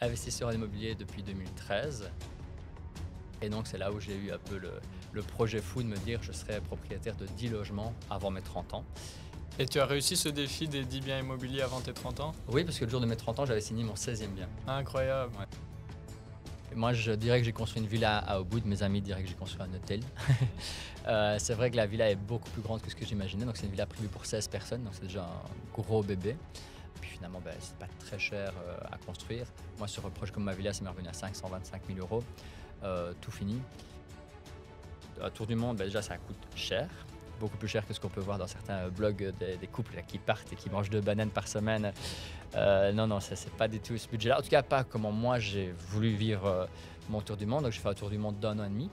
investisseur en immobilier depuis 2013. Et donc, c'est là où j'ai eu un peu le projet fou de me dire je serai propriétaire de 10 logements avant mes 30 ans. Et tu as réussi ce défi des 10 biens immobiliers avant tes 30 ans? Oui, parce que le jour de mes 30 ans, j'avais signé mon 16e bien. Incroyable. Ouais. Et moi, je dirais que j'ai construit une villa à Ubud. Mes amis diraient que j'ai construit un hôtel. C'est vrai que la villa est beaucoup plus grande que ce que j'imaginais. Donc, c'est une villa prévue pour 16 personnes. Donc, c'est déjà un gros bébé. Puis finalement, c'est pas très cher à construire. Moi, sur un projet comme ma villa, ça m'est revenu à 525 000 euros. Tout fini. Un tour du monde, déjà, ça coûte cher. Beaucoup plus cher que ce qu'on peut voir dans certains blogs des couples là, qui partent et qui mangent 2 bananes par semaine. Non, ça, c'est pas du tout ce budget-là. En tout cas, pas comment moi, j'ai voulu vivre mon tour du monde. Donc, j'ai fait un tour du monde d'1 an et demi.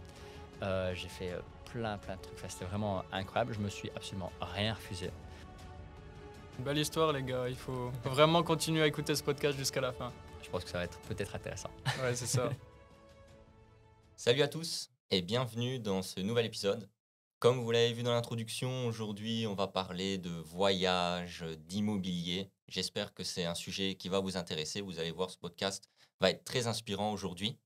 J'ai fait plein de trucs. Enfin, c'était vraiment incroyable. Je me suis absolument rien refusé. Belle histoire, les gars. Il faut vraiment continuer à écouter ce podcast jusqu'à la fin. Je pense que ça va être peut-être intéressant. Ouais, c'est ça. Salut à tous et bienvenue dans ce nouvel épisode. Comme vous l'avez vu dans l'introduction, aujourd'hui on va parler de voyage, d'immobilier. J'espère que c'est un sujet qui va vous intéresser. Vous allez voir, ce podcast va être très inspirant aujourd'hui.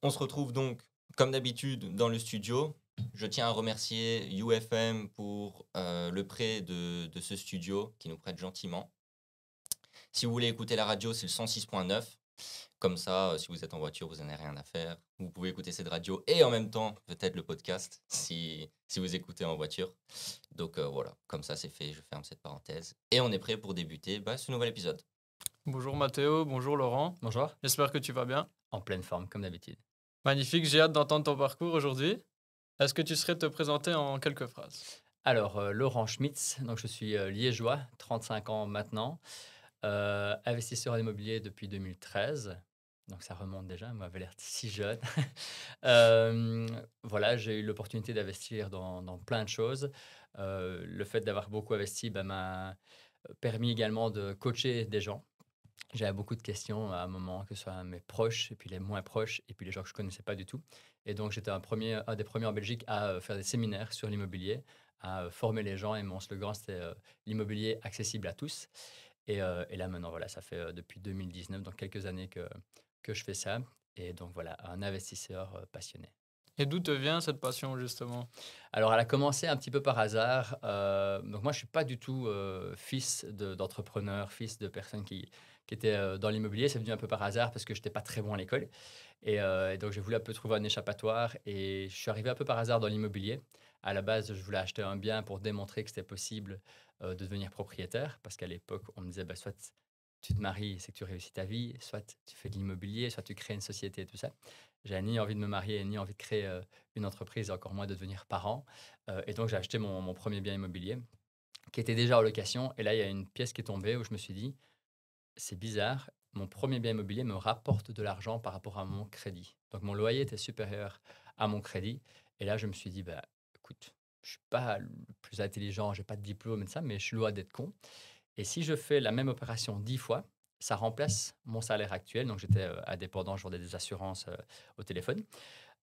On se retrouve donc comme d'habitude dans le studio. Je tiens à remercier UFM pour le prêt de ce studio qui nous prête gentiment. Si vous voulez écouter la radio, c'est le 106.9. Comme ça, si vous êtes en voiture, vous n'en avez rien à faire. Vous pouvez écouter cette radio et en même temps, peut-être le podcast si vous écoutez en voiture. Donc voilà, comme ça c'est fait, je ferme cette parenthèse. Et on est prêt pour débuter ce nouvel épisode. Bonjour Mathéo, bonjour Laurent. Bonjour. J'espère que tu vas bien. En pleine forme, comme d'habitude. Magnifique, j'ai hâte d'entendre ton parcours aujourd'hui. Est-ce que tu serais te présenter en quelques phrases? Alors, Laurent Schmitz, donc je suis liégeois, 35 ans maintenant. Investisseur en immobilier depuis 2013. Donc ça remonte déjà, moi j'avais l'air si jeune. Voilà, j'ai eu l'opportunité d'investir dans plein de choses. Le fait d'avoir beaucoup investi m'a permis également de coacher des gens. J'avais beaucoup de questions à un moment, que ce soit mes proches, et puis les moins proches, et puis les gens que je connaissais pas du tout. Et donc j'étais un des premiers en Belgique à faire des séminaires sur l'immobilier, à former les gens. Et mon slogan, c'était l'immobilier accessible à tous. Et là maintenant, voilà, ça fait depuis 2019, donc quelques années que je fais ça. Et donc voilà, un investisseur passionné. Et d'où te vient cette passion justement? Alors, elle a commencé un petit peu par hasard. Donc moi, je suis pas du tout fils d'entrepreneur, fils de personnes qui étaient dans l'immobilier. C'est venu un peu par hasard parce que je n'étais pas très bon à l'école. Et donc, j'ai voulu un peu trouver un échappatoire. Et je suis arrivé un peu par hasard dans l'immobilier. À la base, je voulais acheter un bien pour démontrer que c'était possible de devenir propriétaire. Parce qu'à l'époque, on me disait, soit tu te maries, c'est que tu réussis ta vie, soit tu fais de l'immobilier, soit tu crées une société et tout ça. J'avais ni envie de me marier, ni envie de créer une entreprise, et encore moins de devenir parent. Et donc, j'ai acheté mon premier bien immobilier qui était déjà en location. Et là, il y a une pièce qui est tombée où je me suis dit, c'est bizarre, mon premier bien immobilier me rapporte de l'argent par rapport à mon crédit. Donc, mon loyer était supérieur à mon crédit. Et là, je me suis dit, écoute, je suis pas le plus intelligent, j'ai pas de diplôme et de ça, mais je suis loin d'être con. Et si je fais la même opération 10 fois, ça remplace mon salaire actuel. Donc, j'étais indépendant, je vendais des assurances au téléphone.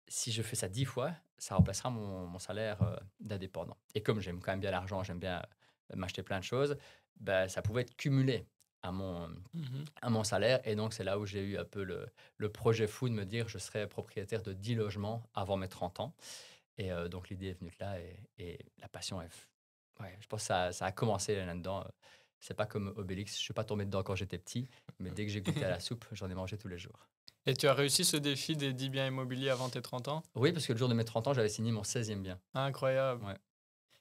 Si je fais ça 10 fois, ça remplacera mon salaire d'indépendant. Et comme j'aime quand même bien l'argent, j'aime bien m'acheter plein de choses, ça pouvait être cumulé à Mhm. mon salaire. Et donc, c'est là où j'ai eu un peu le projet fou de me dire je serai propriétaire de 10 logements avant mes 30 ans. Et donc, l'idée est venue de là et la passion ouais, je pense que ça a commencé là-dedans. C'est pas comme Obélix, je suis pas tombé dedans quand j'étais petit, mais dès que j'ai goûté à la soupe, j'en ai mangé tous les jours. Et tu as réussi ce défi des 10 biens immobiliers avant tes 30 ans? Oui, parce que le jour de mes 30 ans, j'avais signé mon 16e bien. Incroyable. Ouais.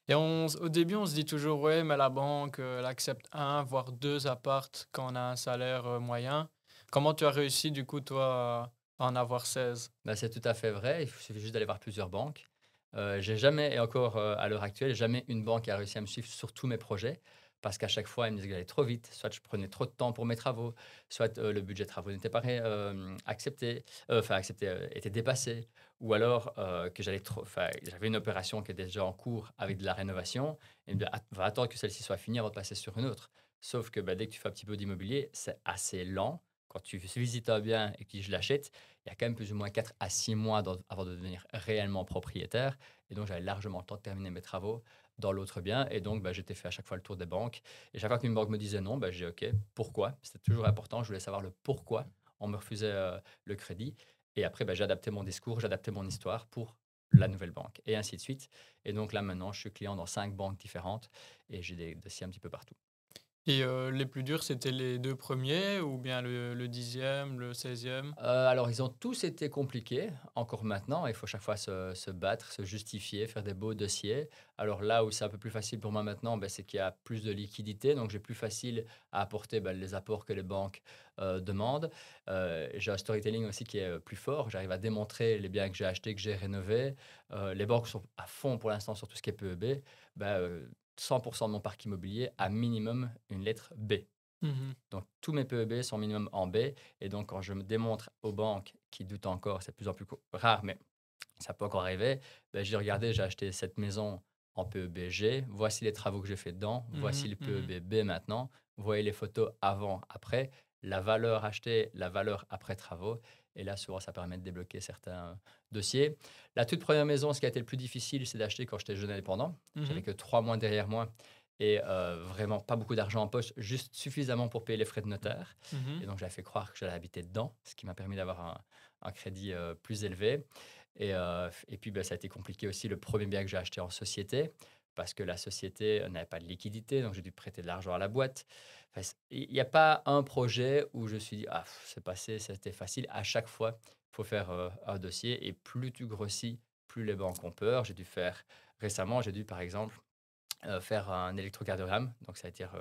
Et au début, on se dit toujours, ouais, mais la banque, elle accepte un, voire deux appartes quand on a un salaire moyen. Comment tu as réussi, du coup, toi, à en avoir 16? C'est tout à fait vrai. Il suffit juste d'aller voir plusieurs banques. J'ai jamais, et encore à l'heure actuelle, jamais une banque a réussi à me suivre sur tous mes projets. Parce qu'à chaque fois, ils me disaient que j'allais trop vite. Soit je prenais trop de temps pour mes travaux, soit le budget de travaux n'était pas accepté, était dépassé. Ou alors que j'avais une opération qui était déjà en cours avec de la rénovation. Et ils me disaient, va attendre que celle-ci soit finie avant de passer sur une autre. Sauf que dès que tu fais un petit peu d'immobilier, c'est assez lent. Quand tu visites un bien et que je l'achète, il y a quand même plus ou moins 4 à 6 mois avant de devenir réellement propriétaire. Et donc, j'avais largement le temps de terminer mes travaux dans l'autre bien. Et donc, j'étais fait à chaque fois le tour des banques. Et chaque fois qu'une banque me disait non, j'ai dit OK, pourquoi? C'était toujours important. Je voulais savoir le pourquoi on me refusait le crédit. Et après, j'adaptais mon discours, j'adaptais mon histoire pour la nouvelle banque, et ainsi de suite. Et donc là, maintenant, je suis client dans 5 banques différentes et j'ai des dossiers un petit peu partout. Et les plus durs, c'était les 2 premiers ou bien le 10e, le 16e? Alors, ils ont tous été compliqués, encore maintenant. Il faut chaque fois se battre, se justifier, faire des beaux dossiers. Alors là où c'est un peu plus facile pour moi maintenant, c'est qu'il y a plus de liquidité, donc j'ai plus facile à apporter les apports que les banques demandent. J'ai un storytelling aussi qui est plus fort. J'arrive à démontrer les biens que j'ai achetés, que j'ai rénovés. Les banques sont à fond pour l'instant sur tout ce qui est PEB. 100% de mon parc immobilier a minimum une lettre B. Mmh. Donc, tous mes PEB sont minimum en B. Et donc, quand je me démontre aux banques qui doutent encore, c'est de plus en plus rare, mais ça peut encore arriver, j'ai regardé, j'ai acheté cette maison en PEB G. Voici les travaux que j'ai fait dedans. Voici Mmh. le Mmh. PEB B maintenant. Vous voyez les photos avant, après, la valeur achetée, la valeur après travaux. Et là, souvent, ça permet de débloquer certains dossiers. La toute première maison, ce qui a été le plus difficile, c'est d'acheter quand j'étais jeune indépendant. J'avais Mmh. que 3 mois derrière moi et vraiment pas beaucoup d'argent en poche, juste suffisamment pour payer les frais de notaire. Mmh. Et donc, j'avais fait croire que j'allais habiter dedans, ce qui m'a permis d'avoir un crédit plus élevé. Et puis, ça a été compliqué aussi le premier bien que j'ai acheté en société, parce que la société n'avait pas de liquidité, donc j'ai dû prêter de l'argent à la boîte. Enfin, il n'y a pas un projet où je me suis dit, ah, c'est passé, c'était facile. À chaque fois, il faut faire un dossier, et plus tu grossis, plus les banques ont peur. Récemment, j'ai dû, par exemple, faire un électrocardiogramme, donc ça veut dire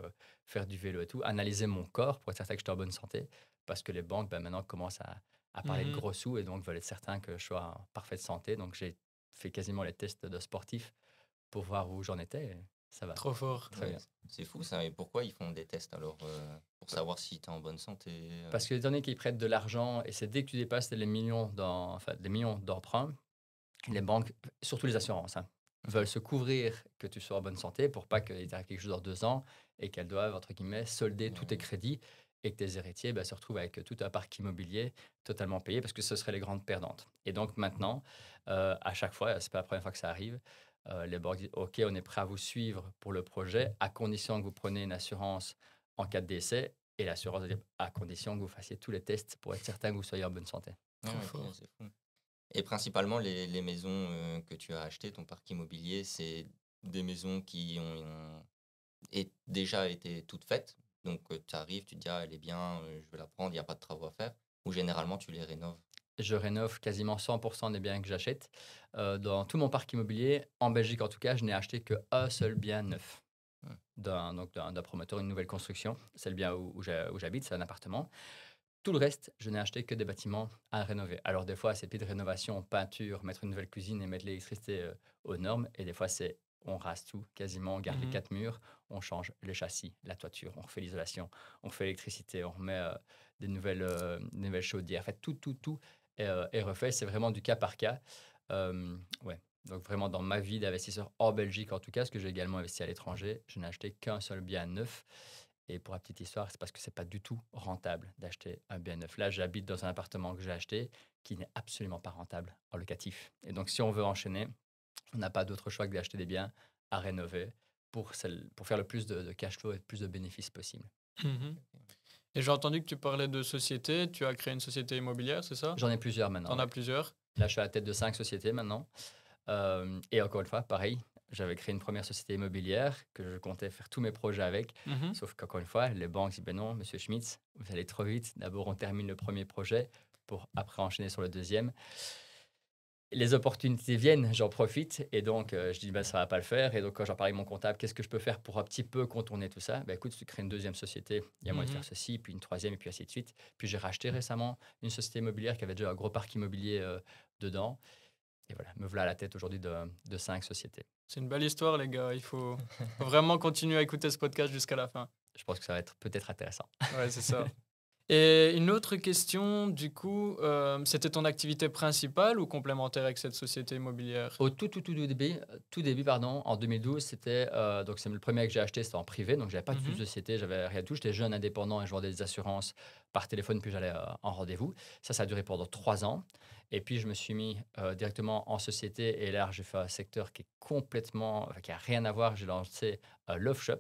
faire du vélo et tout, analyser mon corps pour être certain que j'étais en bonne santé, parce que les banques maintenant commencent à parler de Mmh. gros sous et donc veulent être certains que je sois en parfaite santé. Donc j'ai fait quasiment les tests de sportif pour voir où j'en étais, et ça va Trop fort. très bien. C'est fou ça. Et pourquoi ils font des tests alors pour savoir si tu es en bonne santé Parce que les données qu'ils prêtent de l'argent, et c'est dès que tu dépasses les millions, des millions d'emprunts, les banques, surtout les assurances, hein, veulent se couvrir que tu sois en bonne santé pour pas qu'il t'arrive quelque chose dans 2 ans et qu'elles doivent, entre guillemets, solder tous tes crédits, et que tes héritiers se retrouvent avec tout un parc immobilier totalement payé, parce que ce seraient les grandes perdantes. Et donc maintenant, à chaque fois, c'est pas la première fois que ça arrive, les banques disent OK, on est prêt à vous suivre pour le projet, à condition que vous preniez une assurance en cas de décès. Et l'assurance dit à condition que vous fassiez tous les tests pour être certain que vous soyez en bonne santé. Trop Ouais, ok, fort. c'est fou. Et principalement, les maisons que tu as achetées, ton parc immobilier, c'est des maisons qui ont déjà été toutes faites. Donc, tu arrives, tu te dis, ah, elle est bien, je vais la prendre, il n'y a pas de travaux à faire. Ou généralement, tu les rénoves. Je rénove quasiment 100% des biens que j'achète. Dans tout mon parc immobilier, en Belgique en tout cas, je n'ai acheté qu'un seul bien neuf Hmm. d'un promoteur, une nouvelle construction. C'est le bien où j'habite, c'est un appartement. Tout le reste, je n'ai acheté que des bâtiments à rénover. Alors des fois, c'est plus de rénovation, peinture, mettre une nouvelle cuisine et mettre l'électricité aux normes. Et des fois, c'est on rase tout, quasiment, on garde les Mmh. 4 murs, on change les châssis, la toiture, on refait l'isolation, on fait l'électricité, on remet des nouvelles chaudières. En fait, tout est refait. C'est vraiment du cas par cas. Ouais. Donc vraiment, dans ma vie d'investisseur hors Belgique, en tout cas, parce que j'ai également investi à l'étranger, je n'ai acheté qu'un seul bien neuf. Et pour la petite histoire, c'est parce que c'est pas du tout rentable d'acheter un bien neuf. Là, j'habite dans un appartement que j'ai acheté qui n'est absolument pas rentable en locatif. Et donc, si on veut enchaîner, on n'a pas d'autre choix que d'acheter des biens à rénover pour faire le plus de cash flow et le plus de bénéfices possible. Mmh. Et j'ai entendu que tu parlais de société. Tu as créé une société immobilière, c'est ça? J'en ai plusieurs maintenant. T'en Ouais. as plusieurs? Là, je suis à la tête de 5 sociétés maintenant. Et encore une fois, pareil, j'avais créé une première société immobilière que je comptais faire tous mes projets avec. Mmh. Sauf qu'encore une fois, les banques disent, ben non, monsieur Schmitz, vous allez trop vite. D'abord, on termine le premier projet pour après enchaîner sur le deuxième. Les opportunités viennent, j'en profite. Et donc, je dis, ben, ça va pas le faire. Et donc, quand j'en parle avec mon comptable, qu'est-ce que je peux faire pour un petit peu contourner tout ça? Ben, écoute, tu crées une deuxième société, il y a moyen de faire Mmh. ceci, puis une troisième, et puis ainsi de suite. Puis j'ai racheté récemment une société immobilière qui avait déjà un gros parc immobilier dedans. Et voilà, me voilà à la tête aujourd'hui de 5 sociétés. C'est une belle histoire, les gars. Il faut vraiment continuer à écouter ce podcast jusqu'à la fin. Je pense que ça va être peut-être intéressant. Ouais, c'est ça. Et une autre question, du coup, c'était ton activité principale ou complémentaire avec cette société immobilière? Au tout début pardon, en 2012, c'était donc c'est le premier que j'ai acheté, c'était en privé, donc j'avais pas du tout de Mmh. société, j'avais rien du tout. J'étais jeune indépendant et je vendais des assurances par téléphone, puis j'allais en rendez-vous. Ça a duré pendant 3 ans. Et puis je me suis mis directement en société, et là j'ai fait un secteur qui est complètement, enfin, qui a rien à voir. J'ai lancé Love Shop.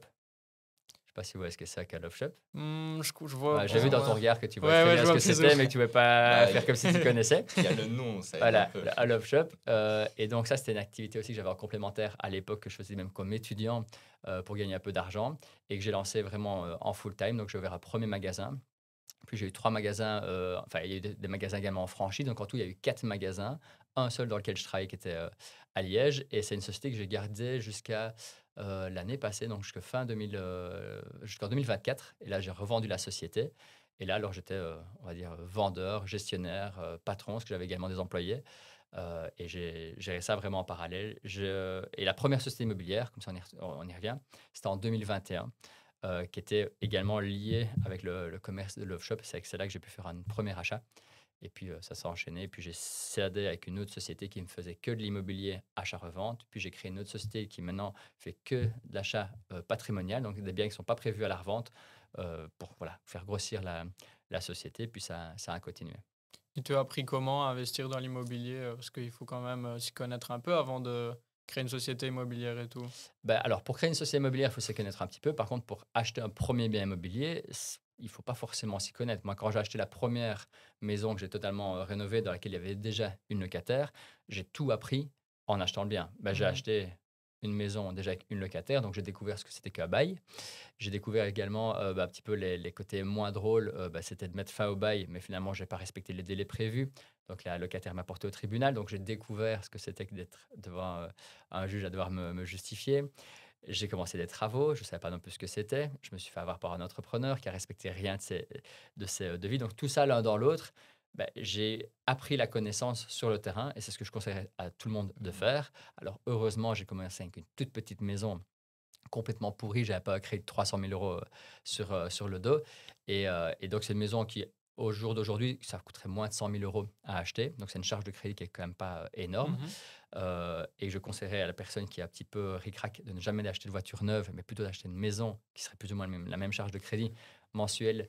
Je sais pas si vous voyez ce que c'est qu'un love shop. Je vois. J'ai vu dans ton ouais. regard que tu vois Ouais, très ouais, bien je ce vois que plus ou c'était, moins. mais que tu ne pouvais pas Bah, faire comme si tu connaissais. Il y a le nom, ça aide un Voilà, peu. le Love Shop. Et donc, ça, c'était une activité aussi que j'avais en complémentaire à l'époque, que je faisais même comme étudiant pour gagner un peu d'argent et que j'ai lancé vraiment en full time. Donc, j'ai ouvert un premier magasin. Puis, j'ai eu 3 magasins. Enfin, il y a eu des magasins également en franchise. Donc, en tout, il y a eu 4 magasins. Un seul dans lequel je travaillais qui était à Liège. Et c'est une société que j'ai gardée jusqu'à l'année passée, donc jusqu'en 2024. Et là, j'ai revendu la société. Et là, alors, j'étais, on va dire, vendeur, gestionnaire, patron, parce que j'avais également des employés. Et j'ai géré ça vraiment en parallèle. Et la première société immobilière, comme ça on y revient, c'était en 2021, qui était également liée avec le commerce de Love Shop. C'est là que j'ai pu faire un premier achat. Et puis, ça s'est enchaîné. Puis, j'ai cédé avec une autre société qui me faisait que de l'immobilier achat-revente. Puis, j'ai créé une autre société qui maintenant fait que de l'achat patrimonial, donc des biens qui ne sont pas prévus à la revente, pour voilà, faire grossir la société. Puis, ça a continué. Et tu as appris comment investir dans l'immobilier parce qu'il faut quand même s'y connaître un peu avant de créer une société immobilière et tout. Ben, alors, pour créer une société immobilière, il faut s'y connaître un petit peu. Par contre, pour acheter un premier bien immobilier, il ne faut pas forcément s'y connaître. Moi, quand j'ai acheté la première maison que j'ai totalement rénovée, dans laquelle il y avait déjà une locataire, j'ai tout appris en achetant le bien. Ben, j'ai Mhm. acheté une maison déjà avec une locataire, donc j'ai découvert ce que c'était qu'un bail. J'ai découvert également un petit peu les côtés moins drôles, c'était de mettre fin au bail, mais finalement, je n'ai pas respecté les délais prévus. Donc la locataire m'a porté au tribunal, donc j'ai découvert ce que c'était que d'être devant un juge à devoir me justifier. J'ai commencé des travaux, je ne savais pas non plus ce que c'était. Je me suis fait avoir par un entrepreneur qui a respecté rien de ses devis. Donc tout ça l'un dans l'autre, j'ai appris la connaissance sur le terrain et c'est ce que je conseillerais à tout le monde de faire. Alors heureusement, j'ai commencé avec une toute petite maison complètement pourrie. J'avais pas créé 300 000 euros sur le dos. Et donc, c'est une maison qui, au jour d'aujourd'hui, ça coûterait moins de 100 000 euros à acheter. Donc, c'est une charge de crédit qui est quand même pas énorme. Mhm. Et je conseillerais à la personne qui est un petit peu ric-rac de ne jamais acheter de voiture neuve, mais plutôt d'acheter une maison qui serait plus ou moins la même charge de crédit mensuelle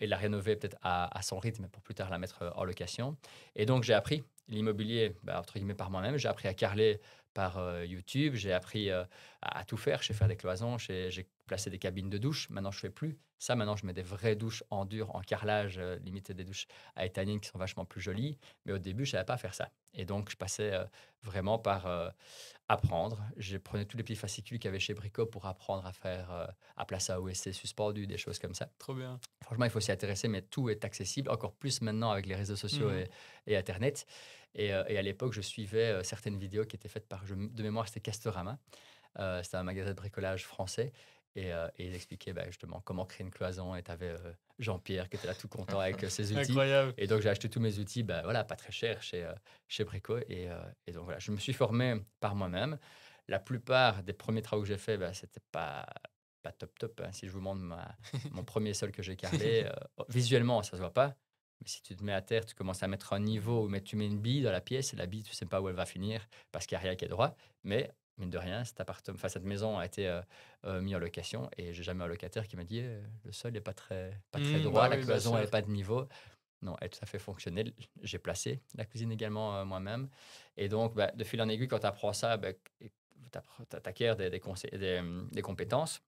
et la rénover peut-être à son rythme pour plus tard la mettre en location. Et donc, j'ai appris l'immobilier, entre guillemets, par moi-même. J'ai appris à carreler par YouTube. J'ai appris à tout faire. Je sais faire des cloisons. J'ai placé des cabines de douche. Maintenant, je fais plus ça. Maintenant, je mets des vraies douches en dur, en carrelage, limite des douches à étanine qui sont vachement plus jolies. Mais au début, je savais pas faire ça. Et donc, je passais vraiment par apprendre. Je prenais tous les petits fascicules qu'il y avait chez Brico pour apprendre à faire, à placer à OSC suspendu, des choses comme ça. Trop bien. Franchement, il faut s'y intéresser, mais tout est accessible, encore plus maintenant avec les réseaux sociaux Mhm. et Internet. Et à l'époque, je suivais certaines vidéos qui étaient faites par, de mémoire, c'était Castorama. C'était un magasin de bricolage français. Et ils expliquaient justement comment créer une cloison. Et tu avais Jean-Pierre qui était là tout content avec ses outils. Incroyable. Et donc, j'ai acheté tous mes outils, voilà, pas très cher chez Brico. Et donc, voilà, je me suis formé par moi-même. La plupart des premiers travaux que j'ai faits, c'était pas top, hein. Si je vous montre mon premier sol que j'ai carrelé, visuellement, ça se voit pas. Mais si tu te mets à terre, tu commences à mettre un niveau, mais tu mets une bille dans la pièce et la bille, tu sais pas où elle va finir parce qu'il n'y a rien qui est droit. Mais mine de rien, cette maison a été mise en location et j'ai jamais un locataire qui m'a dit le sol n'est pas très droit, Bah la oui, bien cloison n'est sûr. pas de niveau. Non, elle est tout à fait fonctionnelle. J'ai placé la cuisine également moi-même. Et donc, de fil en aiguille, quand tu apprends ça, tu acquiers des compétences.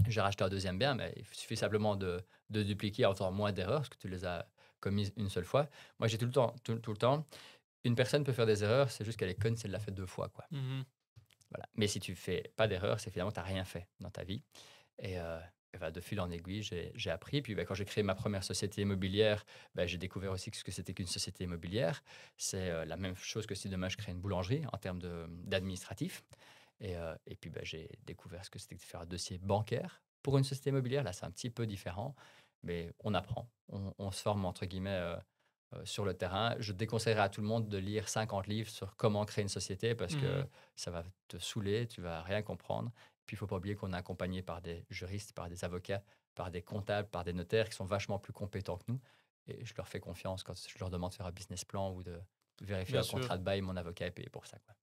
J'ai racheté un deuxième bien, mais il suffit simplement de dupliquer en faisant moins d'erreurs parce que tu les as commises une seule fois. Moi, j'ai tout le temps, une personne peut faire des erreurs, c'est juste qu'elle est conne si elle l'a fait 2 fois, quoi. Mhm. Voilà. Mais si tu fais pas d'erreur, c'est finalement tu n'as rien fait dans ta vie. Et de fil en aiguille, j'ai appris. Puis quand j'ai créé ma première société immobilière, j'ai découvert aussi ce que c'était qu'une société immobilière. C'est la même chose que si demain je crée une boulangerie en termes d'administratif. Et puis j'ai découvert ce que c'était que de faire un dossier bancaire pour une société immobilière. Là, c'est un petit peu différent, mais on apprend. On se forme, entre guillemets, sur le terrain. Je déconseillerais à tout le monde de lire 50 livres sur comment créer une société parce que Mhm. ça va te saouler, tu vas rien comprendre. Puis il faut pas oublier qu'on est accompagné par des juristes, par des avocats, par des comptables, par des notaires qui sont vachement plus compétents que nous. Et je leur fais confiance quand je leur demande de faire un business plan ou de vérifier Bien un sûr. contrat de bail. Mon avocat est payé pour ça, quoi.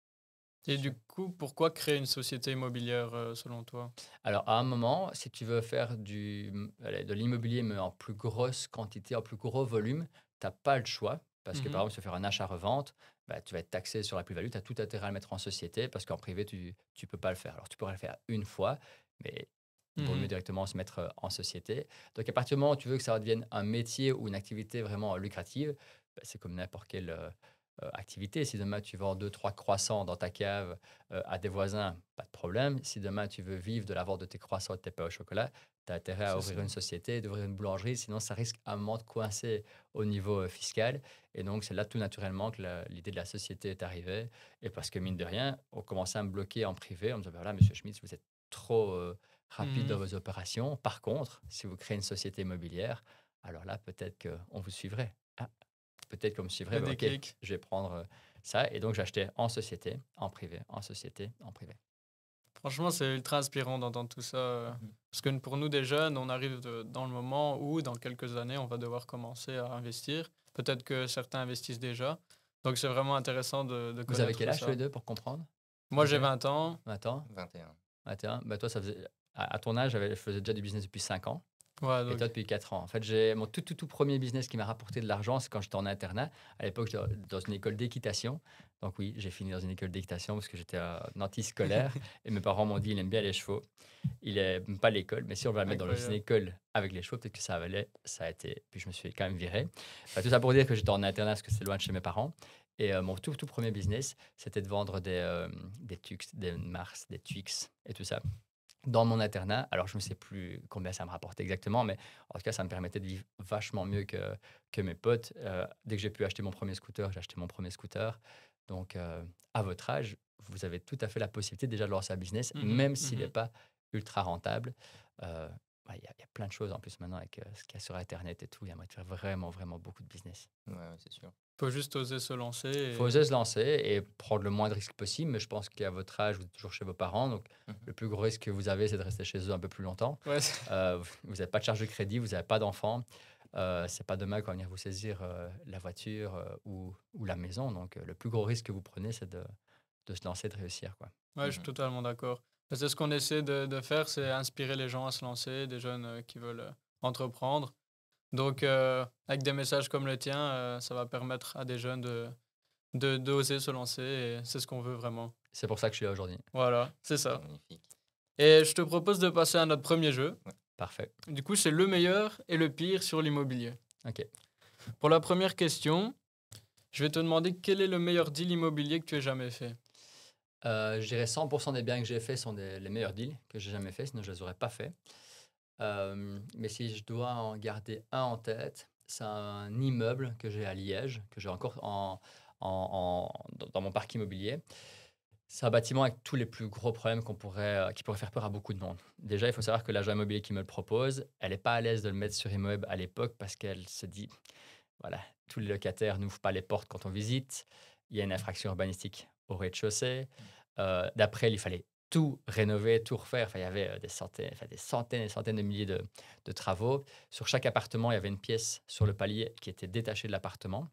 Et du coup, pourquoi créer une société immobilière selon toi? Alors, à un moment, si tu veux faire de l'immobilier, mais en plus grosse quantité, en plus gros volume, tu n'as pas le choix. Parce que, par Mhm. exemple, se faire un achat-revente, tu vas être taxé sur la plus-value. Tu as tout intérêt à le mettre en société parce qu'en privé, tu ne peux pas le faire. Alors, tu pourrais le faire une fois, mais Il vaut mieux directement se mettre en société. Donc, à partir du moment où tu veux que ça devienne un métier ou une activité vraiment lucrative, c'est comme n'importe quelle activité. Si demain tu vends 2, 3 croissants dans ta cave à des voisins, pas de problème. Si demain tu veux vivre de la vente de tes croissants et de tes pains au chocolat, tu as intérêt à C'est ouvrir ça. une société, d'ouvrir une boulangerie, sinon ça risque à un moment de coincer au niveau fiscal. Et donc, c'est là tout naturellement que l'idée de la société est arrivée. Et parce que, mine de rien, on commençait à me bloquer en privé. On me disait, ben voilà, monsieur Schmitz, vous êtes trop rapide dans Mhm. vos opérations. Par contre, si vous créez une société immobilière, alors là, peut-être qu'on vous suivrait. Ah, peut-être qu'on me suivrait, Le ben ok, déclic. je vais prendre ça. Et donc, j'achetais en société, en privé, en société, en privé. Franchement, c'est ultra inspirant d'entendre tout ça. Mhm. Parce que pour nous, des jeunes, on arrive dans le moment où, dans quelques années, on va devoir commencer à investir. Peut-être que certains investissent déjà. Donc, c'est vraiment intéressant de Vous avez quel connaître âge tous les ça. deux pour comprendre? Moi, À peu j'ai près 20 ans. 20 ans? 21. 21. Ben toi, ça faisait, à ton âge, je faisais déjà du business depuis 5 ans. Ouais, Et toi, donc, depuis 4 ans. En fait, j'ai mon tout premier business qui m'a rapporté de l'argent, c'est quand j'étais en internat. À l'époque, j'étais dans une école d'équitation. Donc oui, j'ai fini dans une école d'équitation parce que j'étais un anti-scolaire. Et mes parents m'ont dit, il aime bien les chevaux. Il aime pas l'école, mais si on va le mettre dans une incroyable. école avec les chevaux, peut-être que ça valait. Ça a été. Puis je me suis quand même viré. Enfin, tout ça pour dire que j'étais en internat parce que c'est loin de chez mes parents. Et mon tout premier business, c'était de vendre des Tux, des Mars, des Twix et tout ça dans mon internat. Alors, je ne sais plus combien ça me rapportait exactement, mais en tout cas, ça me permettait de vivre vachement mieux que mes potes. Dès que j'ai pu acheter mon premier scooter, j'ai acheté mon premier scooter. Donc, à votre âge, vous avez tout à fait la possibilité déjà de lancer un business, Mhm, même s'il n'est mhm. pas ultra rentable. Ouais, il y a plein de choses en plus maintenant avec ce qu'il y a sur Internet et tout. Il y a moyen de faire vraiment, vraiment beaucoup de business. Ouais, ouais, c'est sûr. Faut juste oser se lancer. Il faut Et... oser se lancer et prendre le moins de risques possible. Mais je pense qu'à votre âge, vous êtes toujours chez vos parents. Donc, Mhm. le plus gros risque que vous avez, c'est de rester chez eux un peu plus longtemps. Ouais, Vous n'avez pas de charge de crédit, vous n'avez pas d'enfants. C'est pas demain qu'on va venir vous saisir la voiture ou la maison. Donc, le plus gros risque que vous prenez, c'est de se lancer, de réussir, quoi. ouais, je suis Mhm. totalement d'accord. C'est ce qu'on essaie de faire, c'est inspirer les gens à se lancer, des jeunes qui veulent entreprendre. Donc, avec des messages comme le tien, ça va permettre à des jeunes d'oser se lancer et c'est ce qu'on veut vraiment. C'est pour ça que je suis là aujourd'hui. Voilà, c'est ça. Magnifique. Et je te propose de passer à notre premier jeu. Parfait. Du coup, c'est le meilleur et le pire sur l'immobilier. OK. Pour la première question, je vais te demander quel est le meilleur deal immobilier que tu aies jamais fait. Je dirais 100% des biens que j'ai faits sont les meilleurs deals que j'ai jamais faits, sinon je ne les aurais pas faits. Mais si je dois en garder un en tête, c'est un immeuble que j'ai à Liège, que j'ai encore dans mon parc immobilier. C'est un bâtiment avec tous les plus gros problèmes qui pourraient faire peur à beaucoup de monde. Déjà, il faut savoir que l'agent immobilier qui me le propose, elle n'est pas à l'aise de le mettre sur immeuble à l'époque parce qu'elle se dit, voilà, tous les locataires n'ouvrent pas les portes quand on visite. Il y a une infraction urbanistique au rez-de-chaussée. D'après elle, il fallait tout rénover, tout refaire. Enfin, il y avait des centaines et des centaines de milliers de travaux. Sur chaque appartement, il y avait une pièce sur le palier qui était détachée de l'appartement.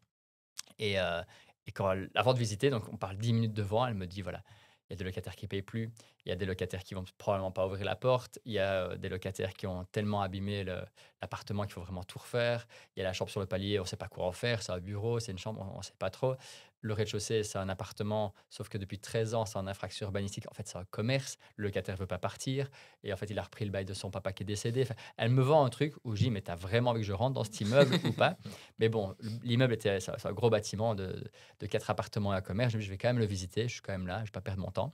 Et avant de visiter, donc on parle 10 minutes devant, elle me dit voilà, il y a des locataires qui ne payent plus, il y a des locataires qui vont probablement pas ouvrir la porte, il y a des locataires qui ont tellement abîmé l'appartement qu'il faut vraiment tout refaire, il y a la chambre sur le palier, on ne sait pas quoi en faire, c'est un bureau, c'est une chambre, on ne sait pas trop. Le rez-de-chaussée, c'est un appartement, sauf que depuis 13 ans, c'est en infraction urbanistique. En fait, c'est un commerce, le locataire ne veut pas partir, et en fait, il a repris le bail de son papa qui est décédé. Enfin, elle me vend un truc où je dis mais tu as vraiment envie que je rentre dans cet immeuble ou pas? Mais bon, l'immeuble c'est un gros bâtiment de 4 appartements et un commerce. Je me dis, je vais quand même le visiter, je suis quand même là, je ne vais pas perdre mon temps.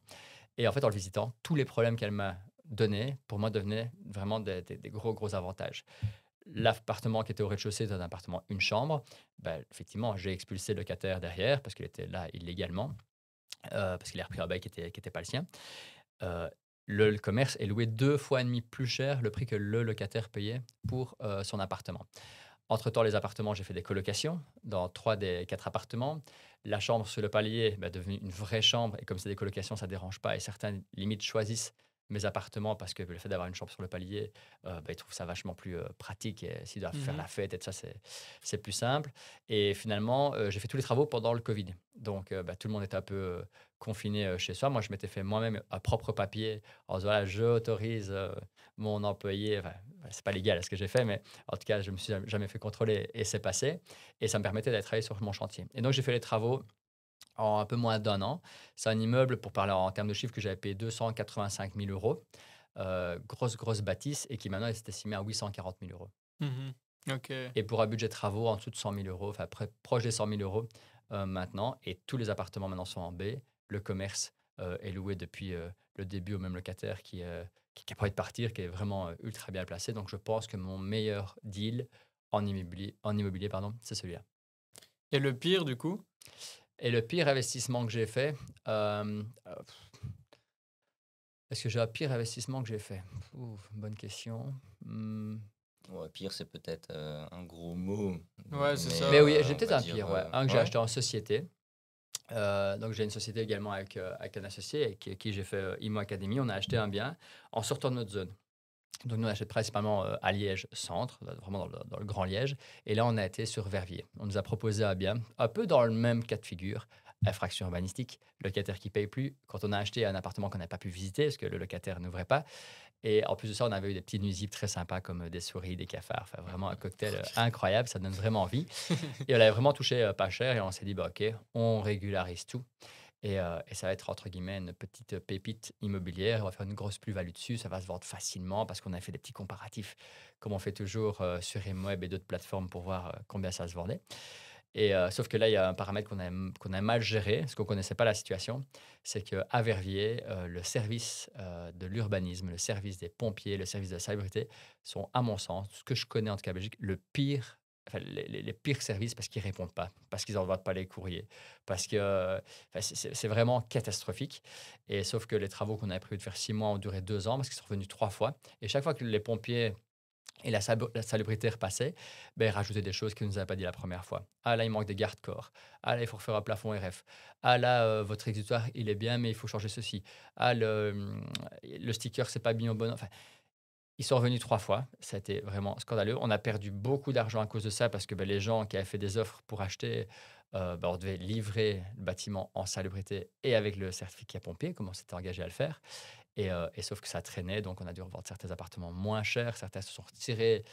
Et en fait, en le visitant, tous les problèmes qu'elle m'a donnés, pour moi, devenaient vraiment des gros, gros avantages. L'appartement qui était au rez-de-chaussée était un appartement, une chambre. Ben, effectivement, j'ai expulsé le locataire derrière parce qu'il était là illégalement, parce qu'il a repris un bail qui était pas le sien. Euh, le commerce est loué 2 fois et demi plus cher le prix que le locataire payait pour son appartement. Entre-temps, les appartements, j'ai fait des colocations dans 3 des 4 appartements. La chambre sur le palier est devenue une vraie chambre. Et comme c'est des colocations, ça ne dérange pas. Et certains, limite, choisissent mes appartements parce que le fait d'avoir une chambre sur le palier, ils trouvent ça vachement plus pratique. Et s'ils doivent faire la fête et tout ça, c'est plus simple. Et finalement, j'ai fait tous les travaux pendant le Covid. Donc, tout le monde était un peu confiné chez soi. Moi, je m'étais fait moi-même un propre papier en disant, voilà, j'autorise mon employé. Enfin, c'est pas légal ce que j'ai fait, mais en tout cas, je me suis jamais fait contrôler et c'est passé. Et ça me permettait d'aller travailler sur mon chantier. Et donc, j'ai fait les travaux en un peu moins d'1 an. C'est un immeuble, pour parler en termes de chiffres, que j'avais payé 285 000 euros. grosse bâtisse et qui maintenant est estimée à 840 000 euros. Mhm. Ok. Et pour un budget de travaux en dessous de 100 000 euros, enfin proche des 100 000 euros maintenant, et tous les appartements maintenant sont en B. Le commerce est loué depuis le début au même locataire qui a pas envie de partir, qui est vraiment ultra bien placé. Donc je pense que mon meilleur deal en immobilier, pardon, c'est celui-là. Et le pire, du coup? Et le pire investissement que j'ai fait, est-ce que j'ai un pire investissement que j'ai fait? Bonne question. Ouais, pire, c'est peut-être un gros mot. Ouais, c'est ça. Mais oui, j'ai on peut-être va un dire, pire, ouais. Un que j'ai ouais. acheté en société. Donc j'ai une société également avec un associé avec qui j'ai fait Imo Academy. On a acheté un bien en sortant de notre zone. Donc nous, on achète principalement à Liège centre, vraiment dans le Grand Liège. Et là, on a été sur Verviers. On nous a proposé un bien, un peu dans le même cas de figure, infraction urbanistique, locataire qui paye plus. Quand on a acheté un appartement qu'on n'a pas pu visiter, parce que le locataire n'ouvrait pas. Et en plus de ça, on avait eu des petits nuisibles très sympas comme des souris, des cafards. Enfin, vraiment un cocktail incroyable, ça donne vraiment envie. Et on avait vraiment touché pas cher et on s'est dit, bah, OK, on régularise tout. Et ça va être, entre guillemets, une petite pépite immobilière. On va faire une grosse plus-value dessus. Ça va se vendre facilement parce qu'on a fait des petits comparatifs, comme on fait toujours sur Imweb et d'autres plateformes pour voir combien ça se vendait. Sauf que là, il y a un paramètre qu'on a mal géré, parce qu'on ne connaissait pas la situation. C'est qu'à Verviers, le service de l'urbanisme, le service des pompiers, le service de la salubrité sont, à mon sens, ce que je connais en tout cas en Belgique, le pire. Enfin, les pires services parce qu'ils ne répondent pas, parce qu'ils n'envoient pas les courriers, parce que enfin, c'est vraiment catastrophique. Et sauf que les travaux qu'on avait prévu de faire 6 mois ont duré 2 ans parce qu'ils sont revenus 3 fois. Et chaque fois que les pompiers et la salubrité repassait, ben, rajoutaient des choses qu'ils ne nous avaient pas dit la première fois. Ah là, il manque des garde-corps. Ah là, il faut refaire un plafond RF. Ah là, votre exutoire, il est bien, mais il faut changer ceci. Ah, le sticker, c'est pas bien au bon. Enfin, ils sont revenus 3 fois. Ça a été vraiment scandaleux. On a perdu beaucoup d'argent à cause de ça parce que ben, les gens qui avaient fait des offres pour acheter, ben, on devait livrer le bâtiment en salubrité et avec le certificat pompier, comme on s'était engagé à le faire. Et sauf que ça traînait, donc on a dû revendre certains appartements moins chers, certains se sont retirés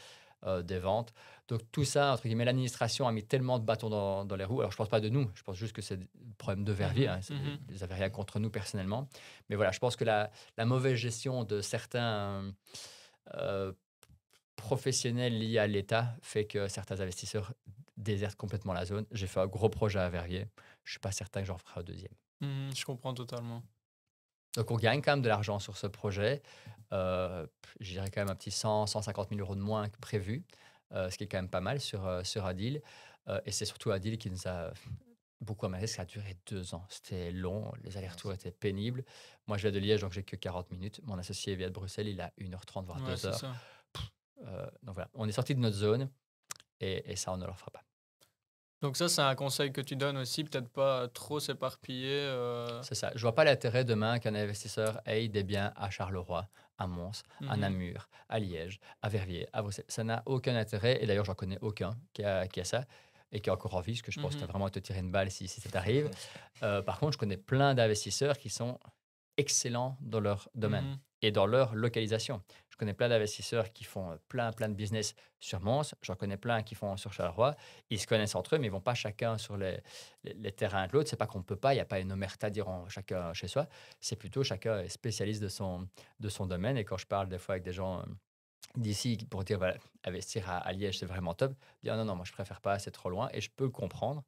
des ventes. Donc tout ça, entre guillemets, l'administration a mis tellement de bâtons dans les roues. Alors je ne pense pas de nous, je pense juste que c'est le problème de Verviers. Mhm, Hein, mhm. ils n'avaient rien contre nous personnellement. Mais voilà, je pense que la mauvaise gestion de certains euh, professionnels liés à l'État fait que certains investisseurs désertent complètement la zone. J'ai fait un gros projet à Verviers. Je ne suis pas certain que j'en ferai un deuxième. Mhm, je comprends totalement. Donc, on gagne quand même de l'argent sur ce projet. Je dirais quand même un petit 100 000 150 000 euros de moins que prévu, ce qui est quand même pas mal sur un deal. Et c'est surtout un deal qui nous a beaucoup amélioré. Ça a duré 2 ans. C'était long, les allers-retours étaient pénibles. Moi, je viens de Liège, donc j'ai que 40 minutes. Mon associé vient de Bruxelles, il a 1h30, voire Ouais, deux c'est heures. ça. Donc voilà, on est sorti de notre zone et ça, on ne leur fera pas. Donc ça, c'est un conseil que tu donnes aussi, peut-être pas trop s'éparpiller. C'est ça. Je vois pas l'intérêt demain qu'un investisseur ait des biens à Charleroi, à Mons, à Mhm, Namur, à Liège, à Verviers, à Bruxelles. Ça n'a aucun intérêt. Et d'ailleurs, j'en connais aucun qui a ça et qui est encore en vie, parce que je pense que tu as mhm, vraiment à te tirer une balle si ça t'arrive. Par contre, je connais plein d'investisseurs qui sont excellents dans leur domaine mhm. et dans leur localisation. Je connais plein d'investisseurs qui font plein de business sur Mons. J'en connais plein qui font sur Charleroi. Ils se connaissent entre eux, mais ils vont pas chacun sur les terrains de l'autre. C'est pas qu'on peut pas. Il n'y a pas une omerta dire chacun chez soi. C'est plutôt chacun est spécialiste de son domaine. Et quand je parle des fois avec des gens d'ici pour dire voilà, investir à Liège, c'est vraiment top, dire non, non, moi je préfère pas, c'est trop loin. Et je peux le comprendre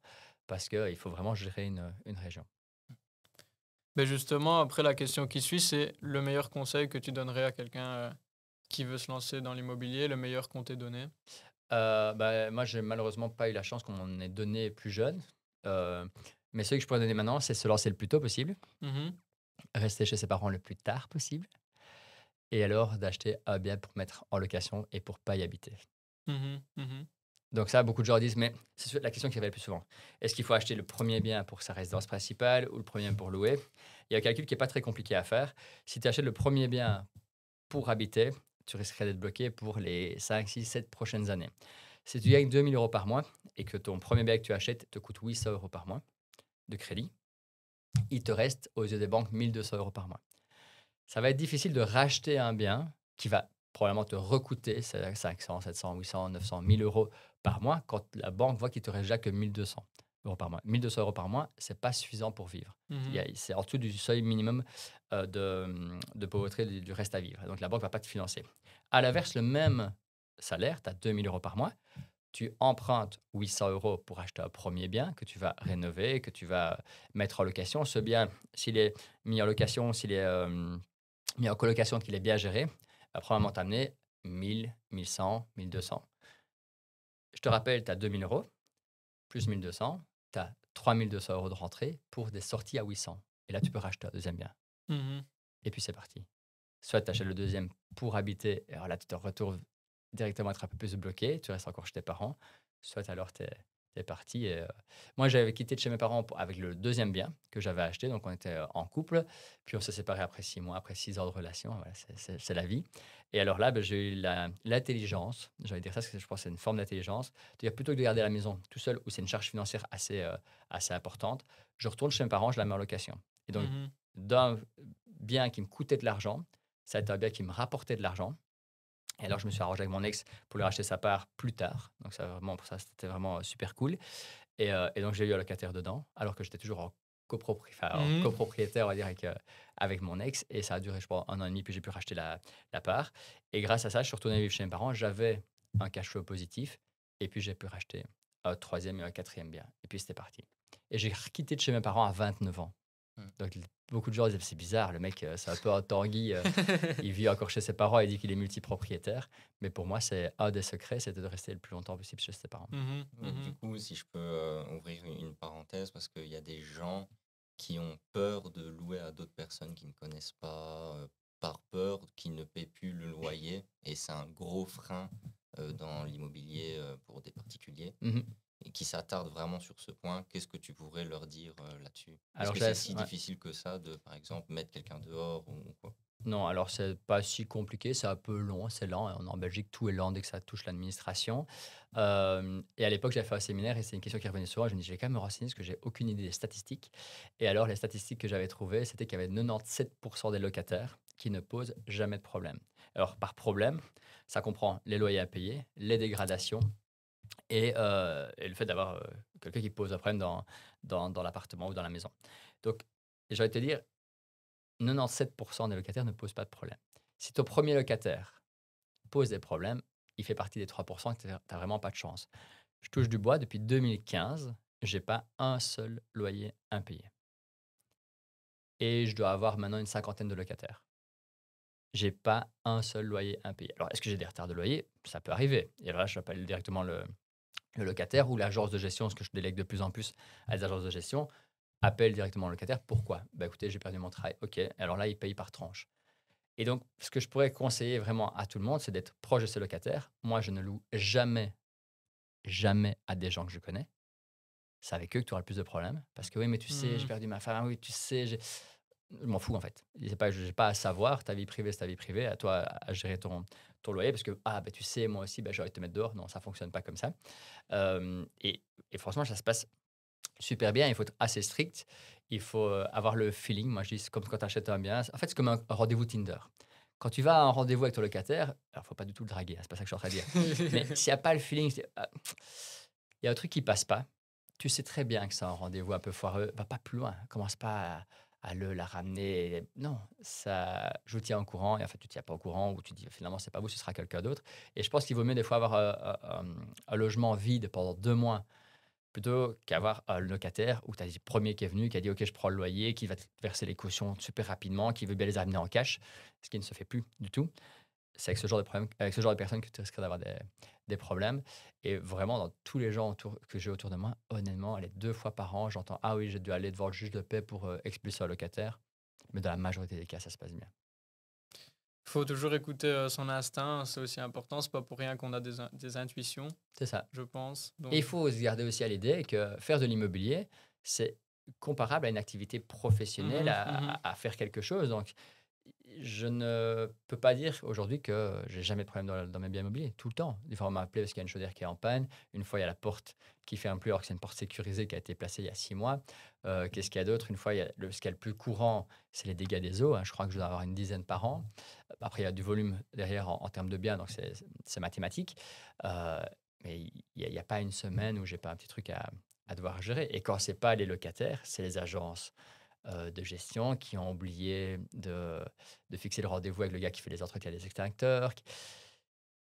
parce qu'il faut vraiment gérer une région. Mais justement, après, la question qui suit, c'est le meilleur conseil que tu donnerais à quelqu'un qui veut se lancer dans l'immobilier, le meilleur qu'on t'ait donné. Bah, moi, j'ai malheureusement pas eu la chance qu'on m'en ait donné plus jeune. Mais celui que je pourrais donner maintenant, c'est se lancer le plus tôt possible, Mhm, rester chez ses parents le plus tard possible, et alors d'acheter un bien pour mettre en location et pour pas y habiter. mhm, mhm, Donc ça, beaucoup de gens disent, mais c'est la question qui revient le plus souvent. Est-ce qu'il faut acheter le premier bien pour sa résidence principale ou le premier pour louer? Il y a un calcul qui est pas très compliqué à faire. Si tu achètes le premier bien pour habiter, tu risquerais d'être bloqué pour les 5, 6, 7 prochaines années. Si tu gagnes 2 000 euros par mois et que ton premier bien que tu achètes te coûte 800 euros par mois de crédit, il te reste aux yeux des banques 1 200 euros par mois. Ça va être difficile de racheter un bien qui va probablement te recoûter 500, 700, 800, 900, 1 000 euros par mois quand la banque voit qu'il te reste déjà que 1 200. euros par mois. 1 200 euros par mois, c'est pas suffisant pour vivre. Mhm. C'est en dessous du seuil minimum de pauvreté du reste à vivre. Donc, la banque va pas te financer. À l'inverse, le même salaire, tu as 2 000 euros par mois, tu empruntes 800 euros pour acheter un premier bien que tu vas rénover, que tu vas mettre en location. Ce bien, s'il est mis en location, s'il est mis en colocation, qu'il est bien géré, va probablement t'amener 1000, 1100, 1200. Je te rappelle, tu as 2000 euros plus 1200, tu as 3200 euros de rentrée pour des sorties à 800. Et là, tu peux racheter un deuxième bien. Mhm. Et puis, c'est parti. Soit tu achètes le deuxième pour habiter, et alors là, tu te retrouves directement être un peu plus bloqué, tu restes encore chez tes parents. Soit alors, tu es parti. Et, moi, j'avais quitté de chez mes parents avec le deuxième bien que j'avais acheté. Donc, on était en couple. Puis, on s'est séparés après 6 mois, après 6 ans de relation. Voilà, c'est la vie. Et alors là, ben, j'ai eu l'intelligence, j'allais dire ça parce que je pense que c'est une forme d'intelligence, de dire plutôt que de garder la maison tout seul, où c'est une charge financière assez importante, je retourne chez mes parents, je la mets en location. Et donc, Mhm. d'un bien qui me coûtait de l'argent, ça a été un bien qui me rapportait de l'argent. Et alors, je me suis arrangé avec mon ex pour lui racheter sa part plus tard. Donc, ça, vraiment, pour ça, c'était vraiment super cool. Et donc, j'ai eu un locataire dedans, alors que j'étais toujours en Mhm. copropriétaire, on va dire, avec mon ex. Et ça a duré, je pense, 1 an et demi, puis j'ai pu racheter la part. Et grâce à ça, je suis retourné vivre chez mes parents. J'avais un cash flow positif. Et puis, j'ai pu racheter un troisième et un quatrième bien. Et puis, c'était parti. Et j'ai quitté de chez mes parents à 29 ans. Mm. Donc, beaucoup de gens disaient, c'est bizarre, le mec, c'est un peu un Tanguy. Il vit encore chez ses parents et dit qu'il est multipropriétaire. Mais pour moi, c'est un des secrets, c'était de rester le plus longtemps possible chez ses parents. Mhm. Mais du Mhm. coup, si je peux ouvrir une parenthèse, parce qu'il y a des gens qui ont peur de louer à d'autres personnes qui ne connaissent pas, par peur qu'ils ne paient plus le loyer. Et c'est un gros frein dans l'immobilier pour des particuliers Mhm. et qui s'attardent vraiment sur ce point. Qu'est-ce que tu pourrais leur dire là-dessus? Est-ce Alors, que je c'est laisse. si Ouais. difficile que ça de, par exemple, mettre quelqu'un dehors ou quoi? Non, alors c'est pas si compliqué, c'est un peu long, c'est lent. On est en Belgique, tout est lent dès que ça touche l'administration. Et à l'époque, j'avais fait un séminaire et c'est une question qui revenait souvent. Je me dis, je vais quand même me renseigner parce que j'ai aucune idée des statistiques. Et alors, les statistiques que j'avais trouvées, c'était qu'il y avait 97% des locataires qui ne posent jamais de problème. Alors, par problème, ça comprend les loyers à payer, les dégradations et le fait d'avoir quelqu'un qui pose un problème dans l'appartement ou dans la maison. Donc, j'ai envie de te dire, 97% des locataires ne posent pas de problème. Si ton premier locataire pose des problèmes, il fait partie des 3% et tu n'as vraiment pas de chance. Je touche du bois depuis 2015, j'ai pas un seul loyer impayé. Et je dois avoir maintenant une cinquantaine de locataires. J'ai pas un seul loyer impayé. Alors, est-ce que j'ai des retards de loyer? Ça peut arriver. Et là, j'appelle directement le locataire ou l'agence de gestion, ce que je délègue de plus en plus à des agences de gestion, appelle directement le locataire. Pourquoi? Bah écoutez, j'ai perdu mon travail. OK. Alors là, il paye par tranche. Et donc, ce que je pourrais conseiller vraiment à tout le monde, c'est d'être proche de ses locataires. Moi, je ne loue jamais, jamais à des gens que je connais. C'est avec eux que tu auras le plus de problèmes. Parce que oui, mais tu sais, j'ai Mhm. perdu ma femme. Ah oui, tu sais, je m'en fous en fait. Je n'ai pas à savoir. Ta vie privée, c'est ta vie privée. À toi à gérer ton loyer. Parce que, ah, bah, tu sais, moi aussi, bah, j'aurais te mettre dehors. Non, ça ne fonctionne pas comme ça. Et franchement, ça se passe super bien. Il faut être assez strict. Il faut avoir le feeling. Moi, je dis, c'est comme quand tu achètes un bien. En fait, c'est comme un rendez-vous Tinder. Quand tu vas à un rendez-vous avec ton locataire, alors faut pas du tout le draguer, hein, c'est pas ça que je suis en train de dire. Mais s'il n'y a pas le feeling, il y a un truc qui passe pas. Tu sais très bien que c'est un rendez-vous un peu foireux. Va pas plus loin. Commence pas la ramener. Non, ça, je vous tiens au courant. Et en fait, tu ne tiens pas au courant ou tu dis finalement c'est pas vous, ce sera quelqu'un d'autre. Et je pense qu'il vaut mieux des fois avoir un logement vide pendant 2 mois plutôt qu'avoir un locataire où tu as le premier qui est venu, qui a dit OK, je prends le loyer, qui va te verser les cautions super rapidement, qui veut bien les amener en cash, ce qui ne se fait plus du tout. C'est avec ce genre de problème, avec ce genre de personnes que tu risquerais d'avoir des problèmes. Et vraiment, dans tous les gens que j'ai autour de moi, honnêtement, allez, 2 fois par an, j'entends ah oui, j'ai dû aller devant le juge de paix pour expulser un locataire. Mais dans la majorité des cas, ça se passe bien. Il faut toujours écouter son instinct, c'est aussi important. C'est pas pour rien qu'on a des intuitions, C'est ça. je pense. Et il Donc, faut se garder aussi à l'idée que faire de l'immobilier, c'est comparable à une activité professionnelle, mhm, mhm. à faire quelque chose. Donc, je ne peux pas dire aujourd'hui que j'ai jamais de problème dans mes biens immobiliers. Tout le temps. Des fois, on m'a appelé parce qu'il y a une chaudière qui est en panne. Une fois, il y a la porte qui ferme plus alors que c'est une porte sécurisée qui a été placée il y a 6 mois. Qu'est-ce qu'il y a d'autre? Une fois, ce qui est le plus courant, c'est les dégâts des eaux, hein. Je crois que je dois avoir une dizaine par an. Après, il y a du volume derrière en termes de biens, donc c'est mathématique. Euh, mais il y a pas une semaine où j'ai pas un petit truc à devoir gérer. Et quand c'est pas les locataires, c'est les agences de gestion qui ont oublié de fixer le rendez-vous avec le gars qui fait les entretiens des extincteurs.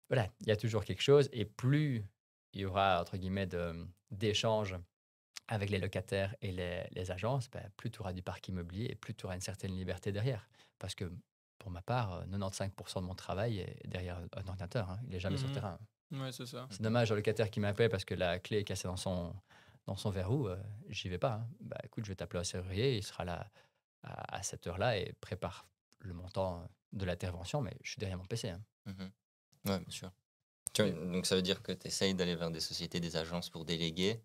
Voilà, il y a toujours quelque chose. Et plus il y aura, entre guillemets, d'échanges avec les locataires et les agences, ben, plus tu auras du parc immobilier et plus tu auras une certaine liberté derrière. Parce que pour ma part, 95% de mon travail est derrière un ordinateur, hein. Il n'est jamais sur Mhm. terrain. Ouais, c'est ça. C'est dommage, le locataire qui m'appelle parce que la clé est cassée dans son verrou, j'y vais pas, hein. Bah, écoute, je vais t'appeler un serrurier, il sera là à cette heure-là et prépare le montant de l'intervention, mais je suis derrière mon PC, hein. Mhm. Ouais, bien sûr. Tu vois, donc ça veut dire que tu essayes d'aller vers des sociétés, des agences pour déléguer,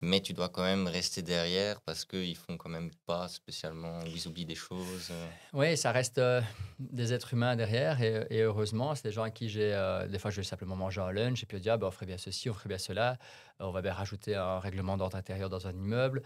mais tu dois quand même rester derrière parce qu'ils font quand même pas spécialement, ou ils oublient des choses. Oui, ça reste des êtres humains derrière et heureusement, c'est des gens à qui des fois, je vais simplement manger un lunch et puis dire, ah, ben, on ferait bien ceci, on ferait bien cela, on va bien rajouter un règlement d'ordre intérieur dans un immeuble.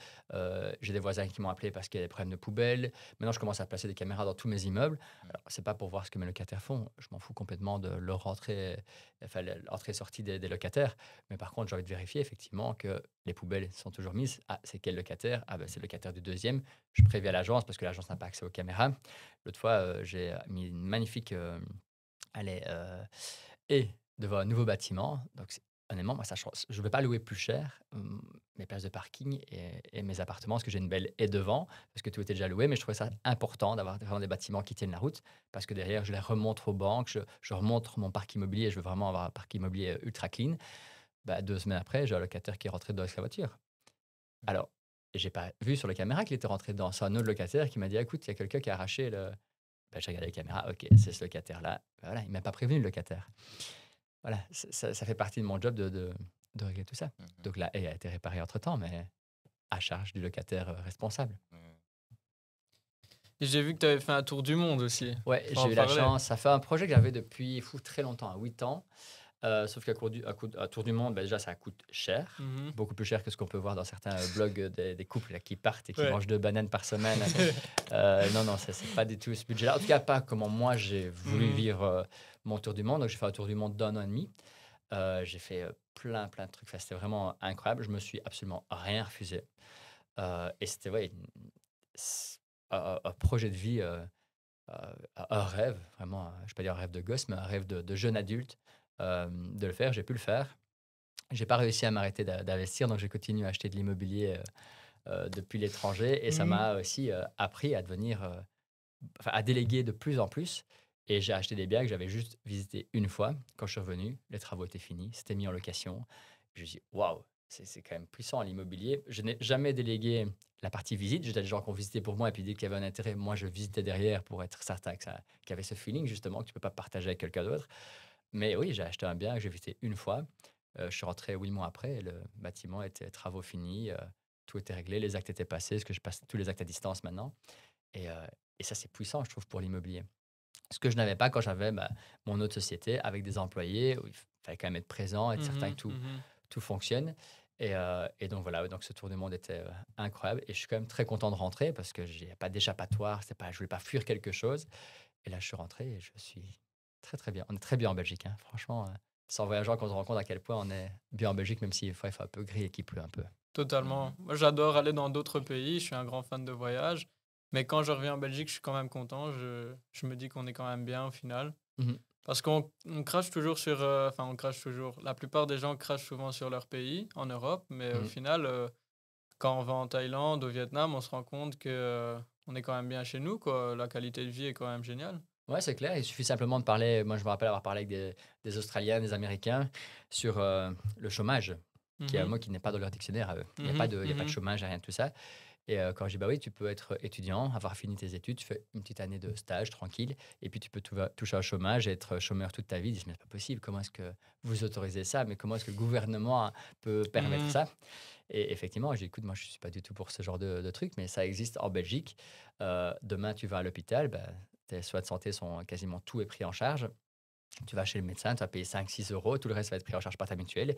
J'ai des voisins qui m'ont appelé parce qu'il y a des problèmes de poubelles. Maintenant, je commence à placer des caméras dans tous mes immeubles. Alors, c'est pas pour voir ce que mes locataires font. Je m'en fous complètement de leur entrée, enfin, l'entrée-sortie des locataires. Mais par contre, j'ai envie de vérifier effectivement que les poubelles sont toujours mises. Ah, c'est quel locataire? Ah, ben, c'est le locataire du deuxième. Je préviens l'agence parce que l'agence n'a pas accès aux caméras. L'autre fois, j'ai mis une magnifique, allez, haie devant un nouveau bâtiment. Donc honnêtement, moi, ça change. Je ne vais pas louer plus cher, mes places de parking et mes appartements parce que j'ai une belle haie devant, parce que tout était déjà loué. Mais je trouvais ça important d'avoir vraiment des bâtiments qui tiennent la route parce que derrière, je les remonte aux banques, je remonte mon parc immobilier. Je veux vraiment avoir un parc immobilier ultra clean. Bah, 2 semaines après, j'ai un locataire qui est rentré dans sa voiture. Alors, j'ai pas vu sur la caméra qu'il était rentré dedans. C'est un autre locataire qui m'a dit: «Écoute, il y a quelqu'un qui a arraché le». Bah, j'ai regardé les caméras, OK, c'est ce locataire-là. Bah, voilà, il m'a pas prévenu le locataire. Voilà, ça fait partie de mon job de régler tout ça. Mhm. Donc la haie a été réparée entre-temps, mais à charge du locataire, responsable. Mhm. Mmh. Et j'ai vu que tu avais fait un tour du monde aussi. Ouais, Faut j'ai en eu la parler. chance. Ça fait un projet que j'avais depuis très longtemps, à 8 ans. Sauf qu'à un tour du monde, bah, déjà, ça coûte cher, Mhm. beaucoup plus cher que ce qu'on peut voir dans certains blogs des couples là, qui partent et qui Ouais. mangent 2 bananes par semaine. Non, non, c'est pas du tout ce budget-là. En tout cas, pas comment moi j'ai voulu Mhm. vivre mon tour du monde. Donc, j'ai fait un tour du monde d'1 an et demi. J'ai fait plein de trucs. Enfin, c'était vraiment incroyable. Je me suis absolument rien refusé. Et c'était ouais, s- un projet de vie, un rêve, vraiment, je ne vais pas dire un rêve de gosse, mais un rêve de jeune adulte de le faire. J'ai pu le faire. J'ai pas réussi à m'arrêter d'investir, donc j'ai continué à acheter de l'immobilier depuis l'étranger et ça Mhm. m'a aussi appris à devenir, enfin, à déléguer de plus en plus. Et j'ai acheté des biens que j'avais juste visités une fois. Quand je suis revenu, les travaux étaient finis, c'était mis en location. Je me suis dit, waouh, c'est quand même puissant l'immobilier. Je n'ai jamais délégué la partie visite. J'étais des gens qui ont visité pour moi et puis dès qu'il y avait un intérêt, moi je visitais derrière pour être certain qu'il y avait ce feeling justement que tu peux pas partager avec quelqu'un d'autre. Mais oui, j'ai acheté un bien que j'ai visité une fois. Je suis rentré 8 mois après et le bâtiment était travaux finis, tout était réglé, les actes étaient passés, parce que je passe tous les actes à distance maintenant. Et, heu et ça, c'est puissant, je trouve, pour l'immobilier. Ce que je n'avais pas quand j'avais, bah, mon autre société avec des employés où il fallait quand même être présent, être certain que Mhm. Mhm. tout fonctionne. Et donc voilà, donc ce tour du monde était, incroyable et je suis quand même très content de rentrer parce que j'ai pas d'échappatoire, c'est pas je voulais pas fuir quelque chose. Et là, je suis rentré et je suis très bien. On est très bien en Belgique, hein. Franchement, c'est en voyageant qu'on se rend compte à quel point on est bien en Belgique, même si des fois il fait un peu gris et qu'il pleut un peu. Totalement. Mhm. Moi, j'adore aller dans d'autres pays. Je suis un grand fan de voyage. Mais quand je reviens en Belgique, je suis quand même content. Je me dis qu'on est quand même bien au final. Mmh. Parce qu'on crache toujours sur... Enfin, on crache toujours. La plupart des gens crachent souvent sur leur pays, en Europe. Mais au Mmh. final, quand on va en Thaïlande, au Vietnam, on se rend compte que on est quand même bien chez nous, quoi. La qualité de vie est quand même géniale. Ouais, c'est clair. Il suffit simplement de parler. Moi, je me rappelle avoir parlé avec des Australiens, des Américains sur le chômage, qui est un Mhm. mot qui n'est pas dans leur dictionnaire à eux. Mhm. Il y a pas de Mhm. chômage, rien de tout ça. Et quand je dis, bah oui, tu peux être étudiant, avoir fini tes études, tu fais une petite année de stage tranquille, et puis tu peux toucher au chômage et être chômeur toute ta vie. Ils disent, mais c'est pas possible, comment est-ce que vous autorisez ça? Mais comment est-ce que le gouvernement peut permettre Mhm. ça? Et effectivement, j'ai dit, écoute, moi, je suis pas du tout pour ce genre de truc, mais ça existe en Belgique. Demain, tu vas à l'hôpital, bah, tes soins de santé sont quasiment tout est pris en charge. Tu vas chez le médecin, tu vas payer 5 6 euros, tout le reste va être pris en charge par ta mutuelle.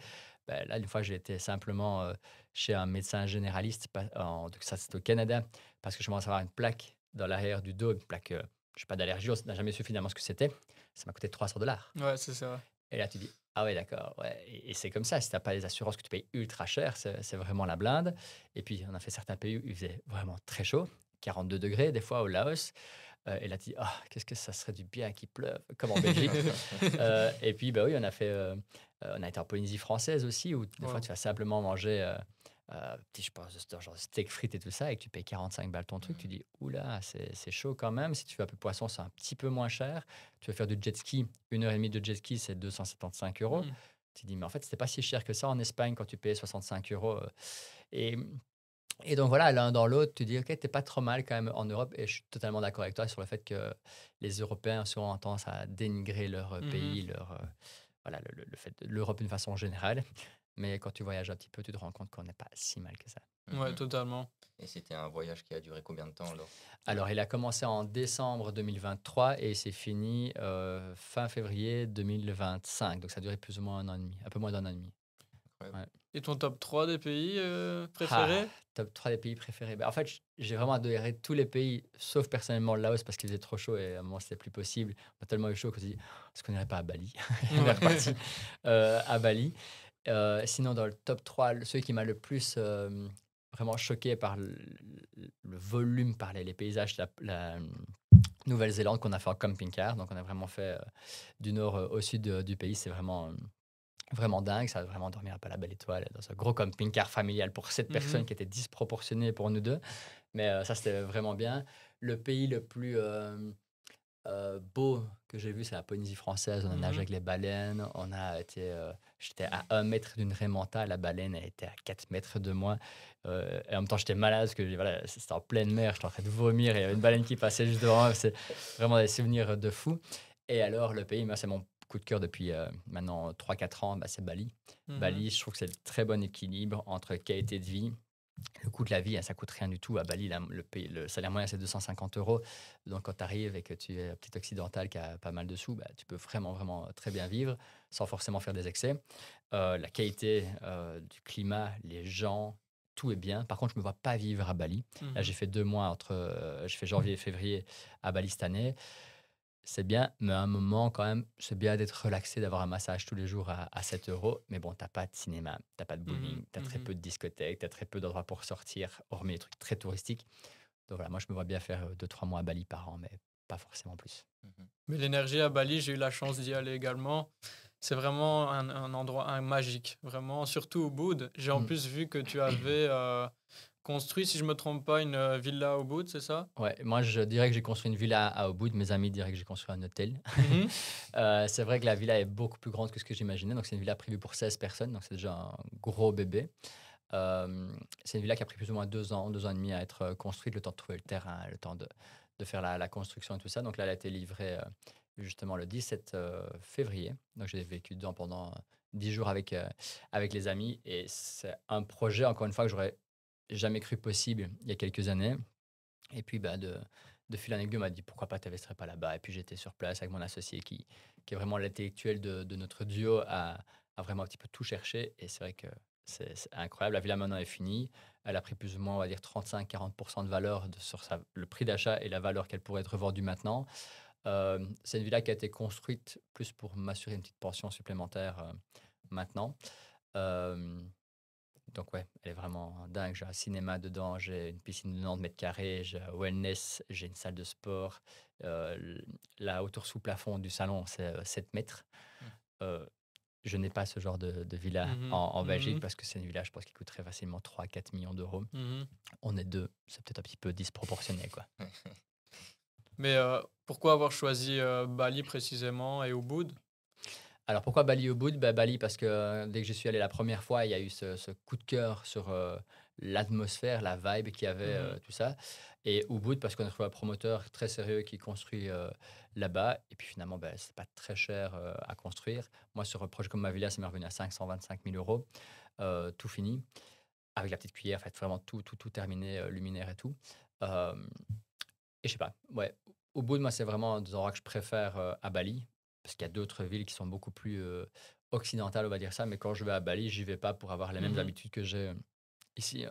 Ben, là, une fois, j'ai été simplement chez un médecin généraliste, donc ça c'est au Canada, parce que je commence à avoir une plaque dans l'arrière du dos, une plaque, je n'ai pas d'allergie, on n'a jamais su finalement ce que c'était. Ça m'a coûté 300 dollars. Ouais, c'est ça. Et là, tu dis, Ah ouais, d'accord. Ouais. Et c'est comme ça. Si tu n'as pas les assurances que tu payes ultra cher, c'est vraiment la blinde. Et puis, on a fait certains pays où il faisait vraiment très chaud, 42 degrés des fois au Laos. Et là, tu dis, ah, qu'est-ce que ça serait du bien qu'il pleuve, comme en Belgique. Et puis, bah oui, on a été en Polynésie française aussi, où des fois, Wow. tu vas simplement manger, je pense, genre steak frites et tout ça, et que tu payes 45 balles ton truc. Tu dis, oula, c'est chaud quand même. Si tu veux un peu de poisson, c'est un petit peu moins cher. Tu veux faire du jet ski, 1 heure et demie de jet ski, c'est 275 €. Mm. Tu dis, mais en fait, c'était pas si cher que ça en Espagne quand tu payais 65 €. Et et donc voilà, l'un dans l'autre, tu dis: «OK, tu pas trop mal quand même en Europe» et je suis totalement d'accord avec toi sur le fait que les Européens ont souvent tendance à dénigrer leur, Mhm. pays, voilà, le fait de l'Europe d'une façon générale. Mais quand tu voyages un petit peu, tu te rends compte qu'on n'est pas si mal que ça. Ouais, Mhm. totalement. Et c'était un voyage qui a duré combien de temps alors? Alors, il a commencé en décembre 2023 et c'est fini, fin février 2025. Donc ça a duré plus ou moins un an et demi, un peu moins d'un an et demi. Incroyable. Ouais. Et ton top 3 des pays Ah, préférés? top 3 des pays préférés. Bah, en fait, j'ai vraiment adoré tous les pays, sauf personnellement le Laos parce qu'il faisait trop chaud et à un moment, c'était plus possible. On a tellement eu chaud qu'on s'est dit: «Est-ce qu'on n'irait pas à Bali?» On est reparti, Ouais. à Bali. Sinon, dans le top 3, celui qui m'a le plus, vraiment choqué par le volume, par les paysages, Nouvelle-Zélande qu'on a fait en camping-car. Donc on a vraiment fait, du nord, au sud, du pays. C'est vraiment, vraiment dingue, ça a vraiment dormir un peu à la belle étoile dans un gros camping-car familial pour 7 personnes Mhm. qui était disproportionné pour nous 2. Mais ça, c'était vraiment bien. Le pays le plus, beau que j'ai vu, c'est la Polynésie française. On a nagé Mhm. avec les baleines, j'étais à 1 mètre d'une raie mentale, la baleine, elle était à 4 mètres de moi, et en même temps, j'étais malade parce que voilà, c'était en pleine mer, j'étais en train de vomir et il y avait une baleine qui passait juste devant. C'est vraiment des souvenirs de fou. Et alors le pays, moi, c'est mon coup de cœur depuis, maintenant 3 4 ans, bah, c'est Bali. Mhm. Bali, je trouve que c'est le très bon équilibre entre qualité de vie, le coût de la vie, hein, ça coûte rien du tout. À Bali, le salaire moyen, c'est 250 €. Donc, quand tu arrives et que tu es un petit occidental qui a pas mal de sous, bah, tu peux vraiment, vraiment très bien vivre sans forcément faire des excès. La qualité du climat, les gens, tout est bien. Par contre, je ne me vois pas vivre à Bali. Là, j'ai Mhm. fait 2 mois j'ai fait janvier et février à Bali cette année. C'est bien, mais à un moment, quand même, c'est bien d'être relaxé, d'avoir un massage tous les jours à 7 €. Mais bon, t'as pas de cinéma, t'as pas de Mhm. bowling, t'as très Mhm. peu de discothèques, t'as très peu d'endroits pour sortir, hormis les trucs très touristiques. Donc voilà, moi, je me vois bien faire 2 3 mois à Bali par an, mais pas forcément plus. Mhm. Mais l'énergie à Bali, j'ai eu la chance d'y aller également. C'est vraiment un endroit magique, vraiment, surtout Ubud. J'ai en Mm. plus vu que tu avais construit, si je me trompe pas, une villa à Ubud, c'est ça? Ouais, moi, je dirais que j'ai construit une villa à Ubud. Mes amis diraient que j'ai construit un hôtel. Mhm. C'est vrai que la villa est beaucoup plus grande que ce que j'imaginais. Donc, c'est une villa prévue pour 16 personnes. Donc, c'est déjà un gros bébé. C'est une villa qui a pris plus ou moins 2 ans, 2 ans et demi à être construite, le temps de trouver le terrain, le temps de faire la construction et tout ça. Donc là, elle a été livrée justement le 17 février. Donc j'ai vécu dedans pendant 10 jours avec les amis. Et c'est un projet, encore une fois, que j'aurais jamais cru possible il y a quelques années. Et puis, bah, de fil en aiguille, on m'a dit pourquoi pas t'investirais pas là-bas. Et puis j'étais sur place avec mon associé qui est vraiment l'intellectuel de notre duo, à vraiment un petit peu tout chercher. Et c'est vrai que c'est incroyable. La villa maintenant est finie. Elle a pris plus ou moins, on va dire, 35-40% de valeur sur le prix d'achat et la valeur qu'elle pourrait être revendue maintenant. C'est une villa qui a été construite plus pour m'assurer une petite pension supplémentaire maintenant. Euh, donc ouais, elle est vraiment dingue. J'ai un cinéma dedans, j'ai une piscine de 90 mètres carrés, j'ai un wellness, j'ai une salle de sport. La hauteur sous plafond du salon, c'est 7 mètres. Euh, je n'ai pas ce genre de villa Mhm. en Belgique Mhm. parce que c'est une villa, je pense, qui coûterait facilement 3 4 millions d'euros. Mhm. On est deux, c'est peut-être un petit peu disproportionné, quoi. Mais pourquoi avoir choisi Bali précisément et Ubud? Alors pourquoi Bali au bout? Bah, Bali parce que dès que j'y suis allé la première fois, il y a eu ce coup de cœur sur l'atmosphère, la vibe qu'il y avait, Mhm. tout ça. Et Ubud parce qu'on a trouvé un promoteur très sérieux qui construit là-bas. Et puis finalement, bah, c'est pas très cher à construire. Moi, sur un projet comme ma villa, ça m'est revenu à 525 000 €, tout fini, avec la petite cuillère, en fait, vraiment tout terminé, luminaire et tout. Euh, et je sais pas, ouais, au bout de moi, c'est vraiment un des endroits que je préfère, à Bali, parce qu'il y a d'autres villes qui sont beaucoup plus, occidentales, on va dire ça, mais quand je vais à Bali, j'y vais pas pour avoir les mêmes Mhm. habitudes que j'ai, ici,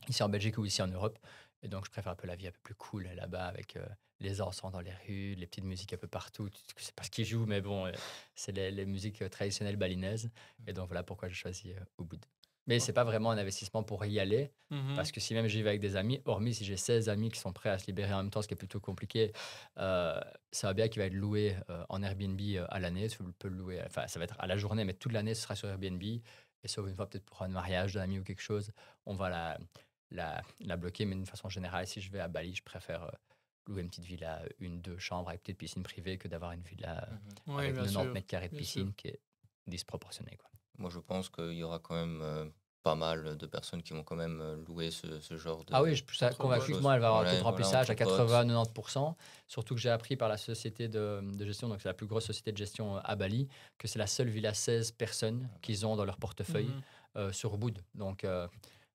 ici en Belgique ou ici en Europe. Et donc, je préfère un peu la vie un peu plus cool là-bas avec les encens dans les rues, les petites musiques un peu partout. Je sais pas ce qu'ils jouent, mais bon, c'est les musiques traditionnelles balinaises. Et donc, voilà pourquoi j'ai choisi Ubud. Mais c'est pas vraiment un investissement pour y aller, Mhm. parce que si même j'y vais avec des amis, hormis si j'ai 16 amis qui sont prêts à se libérer en même temps, ce qui est plutôt compliqué, ça va bien qu'il va être loué en Airbnb à l'année. Tu peux le louer, enfin, ça va être à la journée, mais toute l'année, ce sera sur Airbnb. Et sauf une fois, peut-être pour un mariage d'un ami ou quelque chose, on va la bloquer. Mais d'une façon générale, si je vais à Bali, je préfère louer une petite villa, une, deux chambres avec petite piscine privée que d'avoir une villa Mhm. Oui, avec bien 90 sûr. mètres carrés de Bien sûr. piscine qui est disproportionnée, quoi. Moi, je pense qu'il y aura quand même pas mal de personnes qui vont quand même louer ce genre Ah oui, je suis Entre convaincu que potes. choses. moi, elle va avoir un taux Ouais, de voilà, remplissage à entre potes. 80-90%. Surtout que j'ai appris par la société de gestion, donc c'est la plus grosse société de gestion à Bali, que c'est la seule villa 16 personnes qu'ils ont dans leur portefeuille Mhm. sur Ubud. Donc,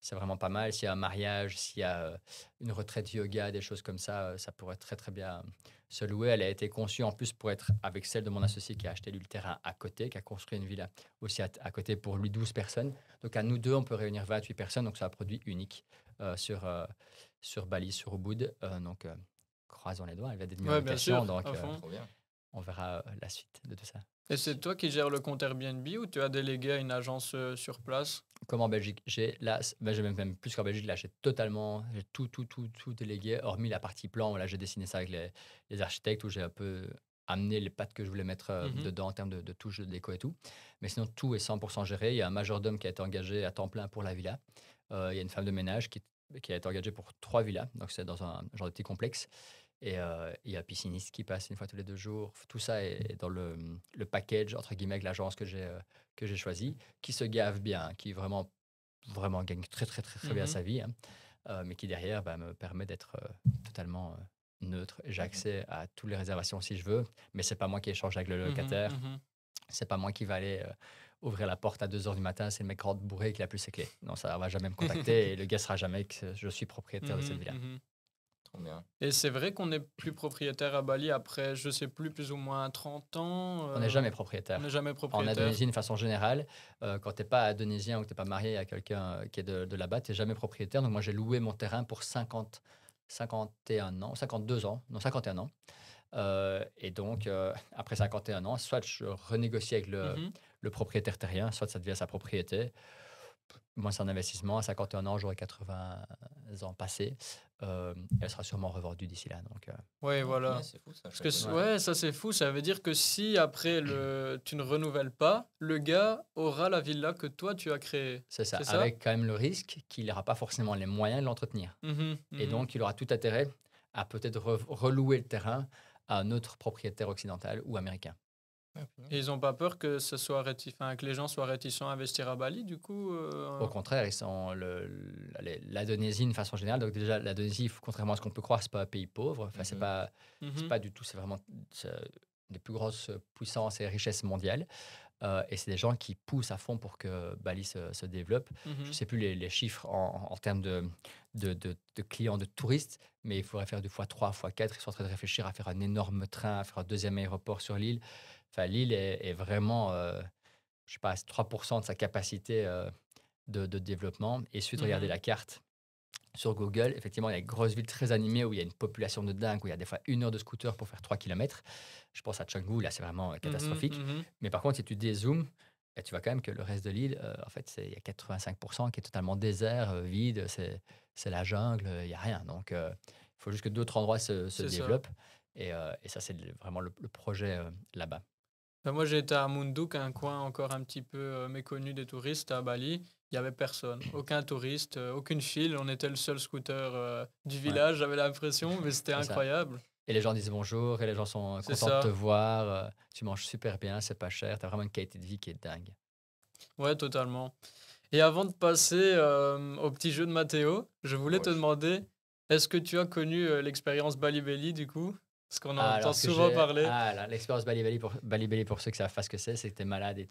c'est vraiment pas mal. S'il y a un mariage, s'il y a une retraite yoga, des choses comme ça pourrait très très bien se louer. Elle a été conçue en plus pour être avec celle de mon associé qui a acheté lui le terrain à côté, qui a construit une villa aussi à côté pour lui 12 personnes. Donc à nous deux, on peut réunir 28 personnes, donc c'est un produit unique sur Bali, sur Ubud. Donc croisons les doigts, elle va être mise en Ouais, bien location, sûr, donc à fond. Trop bien. on verra la suite de tout ça. Et c'est toi qui gères le compte Airbnb ou tu as délégué à une agence sur place? Comme en Belgique, j'ai même plus qu'en Belgique, là, j'ai tout délégué, hormis la partie plan, où là, j'ai dessiné ça avec les architectes, où j'ai un peu amené les pattes que je voulais mettre Mhm. dedans en termes de touches de déco et tout. Mais sinon, tout est 100% géré. Il y a un majordome qui a été engagé à temps plein pour la villa. Il y a une femme de ménage qui a été engagée pour 3 villas, donc c'est dans un genre de petit complexe. Et il y a un pisciniste qui passe une fois tous les 2 jours. Tout ça est dans le package, entre guillemets, avec l'agence que j'ai choisi, qui se gave bien, qui vraiment, vraiment gagne très, très, très, très bien Mhm. sa vie, hein, mais qui derrière me permet d'être totalement neutre. J'ai Mhm. accès à toutes les réservations si je veux, mais c'est pas moi qui échange avec le Mhm. locataire. Mhm. C'est pas moi qui va aller ouvrir la porte à 2 heures du matin. C'est le mec rentre bourré qui a plus ses clés. Non, ça va jamais me contacter et le gars sera jamais que je suis propriétaire de cette Mhm. villa. Mhm. Trop bien. Et c'est vrai qu'on n'est plus propriétaire à Bali après, je sais plus ou moins 30 ans. On n'est jamais On propriétaire. n'est jamais En propriétaire. Indonésie, d'une façon générale, quand tu n'es pas indonésien ou que tu n'es pas marié à quelqu'un qui est de là-bas, tu n'es jamais propriétaire. Donc moi, j'ai loué mon terrain pour 51 ans, 52 ans, non 51 ans. Et donc, après 51 ans, soit je renégocie avec Mhm. le propriétaire terrien, soit ça devient sa propriété. Moi, c'est un investissement. À 51 ans, j'aurai 80 ans passés. Elle sera sûrement revendue d'ici là. Donc, Ouais, Oh, voilà. punaise, c'est fou ça. Parce Je que savais pas du tout. ouais, ça c'est fou. Ça veut dire que si après tu ne renouvelles pas, le gars aura la villa que toi tu as créée. c'est ça. C'est ça? Avec quand même le risque qu'il n'aura pas forcément les moyens de l'entretenir. Mhm. Et Mhm. donc, il aura tout intérêt à peut-être relouer le terrain à un autre propriétaire occidental ou américain. Ah, punaise. Et ils ont pas peur que ce soit enfin, que les gens soient réticents à investir à Bali, du coup. Au contraire, ils sont l'Indonésie de façon générale. Donc déjà, l'Indonésie, contrairement à ce qu'on peut croire, c'est pas un pays pauvre. Enfin, Mhm. c'est Mhm. pas du tout. C'est vraiment c'est des plus grosses puissances et richesses mondiales. Et c'est des gens qui poussent à fond pour que Bali se développe. Je ne Mhm. sais plus les chiffres en termes de clients, de touristes, mais il faudrait faire du x3, x4. Ils sont en train de réfléchir à faire un énorme train, à faire un deuxième aéroport sur l'île. Enfin, l'île est vraiment, je sais pas, 3% de sa capacité de développement. Et ensuite, regardez Mhm. la carte sur Google. Effectivement, il y a une grosse ville très animée où il y a une population de dingue, où il y a des fois 1 heure de scooter pour faire 3 kilomètres. Je pense à Canggu, là, c'est vraiment Mhm. catastrophique. Mhm. Mais par contre, si tu dézoomes, et tu vois quand même que le reste de l'île, en fait, il y a 85% qui est totalement désert, vide, c'est la jungle, il n'y a rien. Donc, il faut juste que d'autres endroits se C'est ça. développent. Et ça, c'est vraiment le projet là-bas. Ben, moi, j'ai été à Munduk, un coin encore un petit peu méconnu des touristes à Bali. Il y avait personne, aucun touriste, aucune file. On était le seul scooter du Ouais, village, j'avais l'impression, mais c'était c'est ça. incroyable. Et les gens disent bonjour, et les gens sont C'est contents de te ça. voir. Tu manges super bien, c'est pas cher. Tu as vraiment une qualité de vie qui est dingue. Ouais, totalement. Et avant de passer au petit jeu de Mathéo, je voulais Ouais, te demander, est-ce que tu as connu l'expérience Bali Belly du coup? Parce qu'on en Ah, entend alors que souvent parler. l'expérience Bali Belly, pour ceux qui savent pas ce que c'est que tu es malade et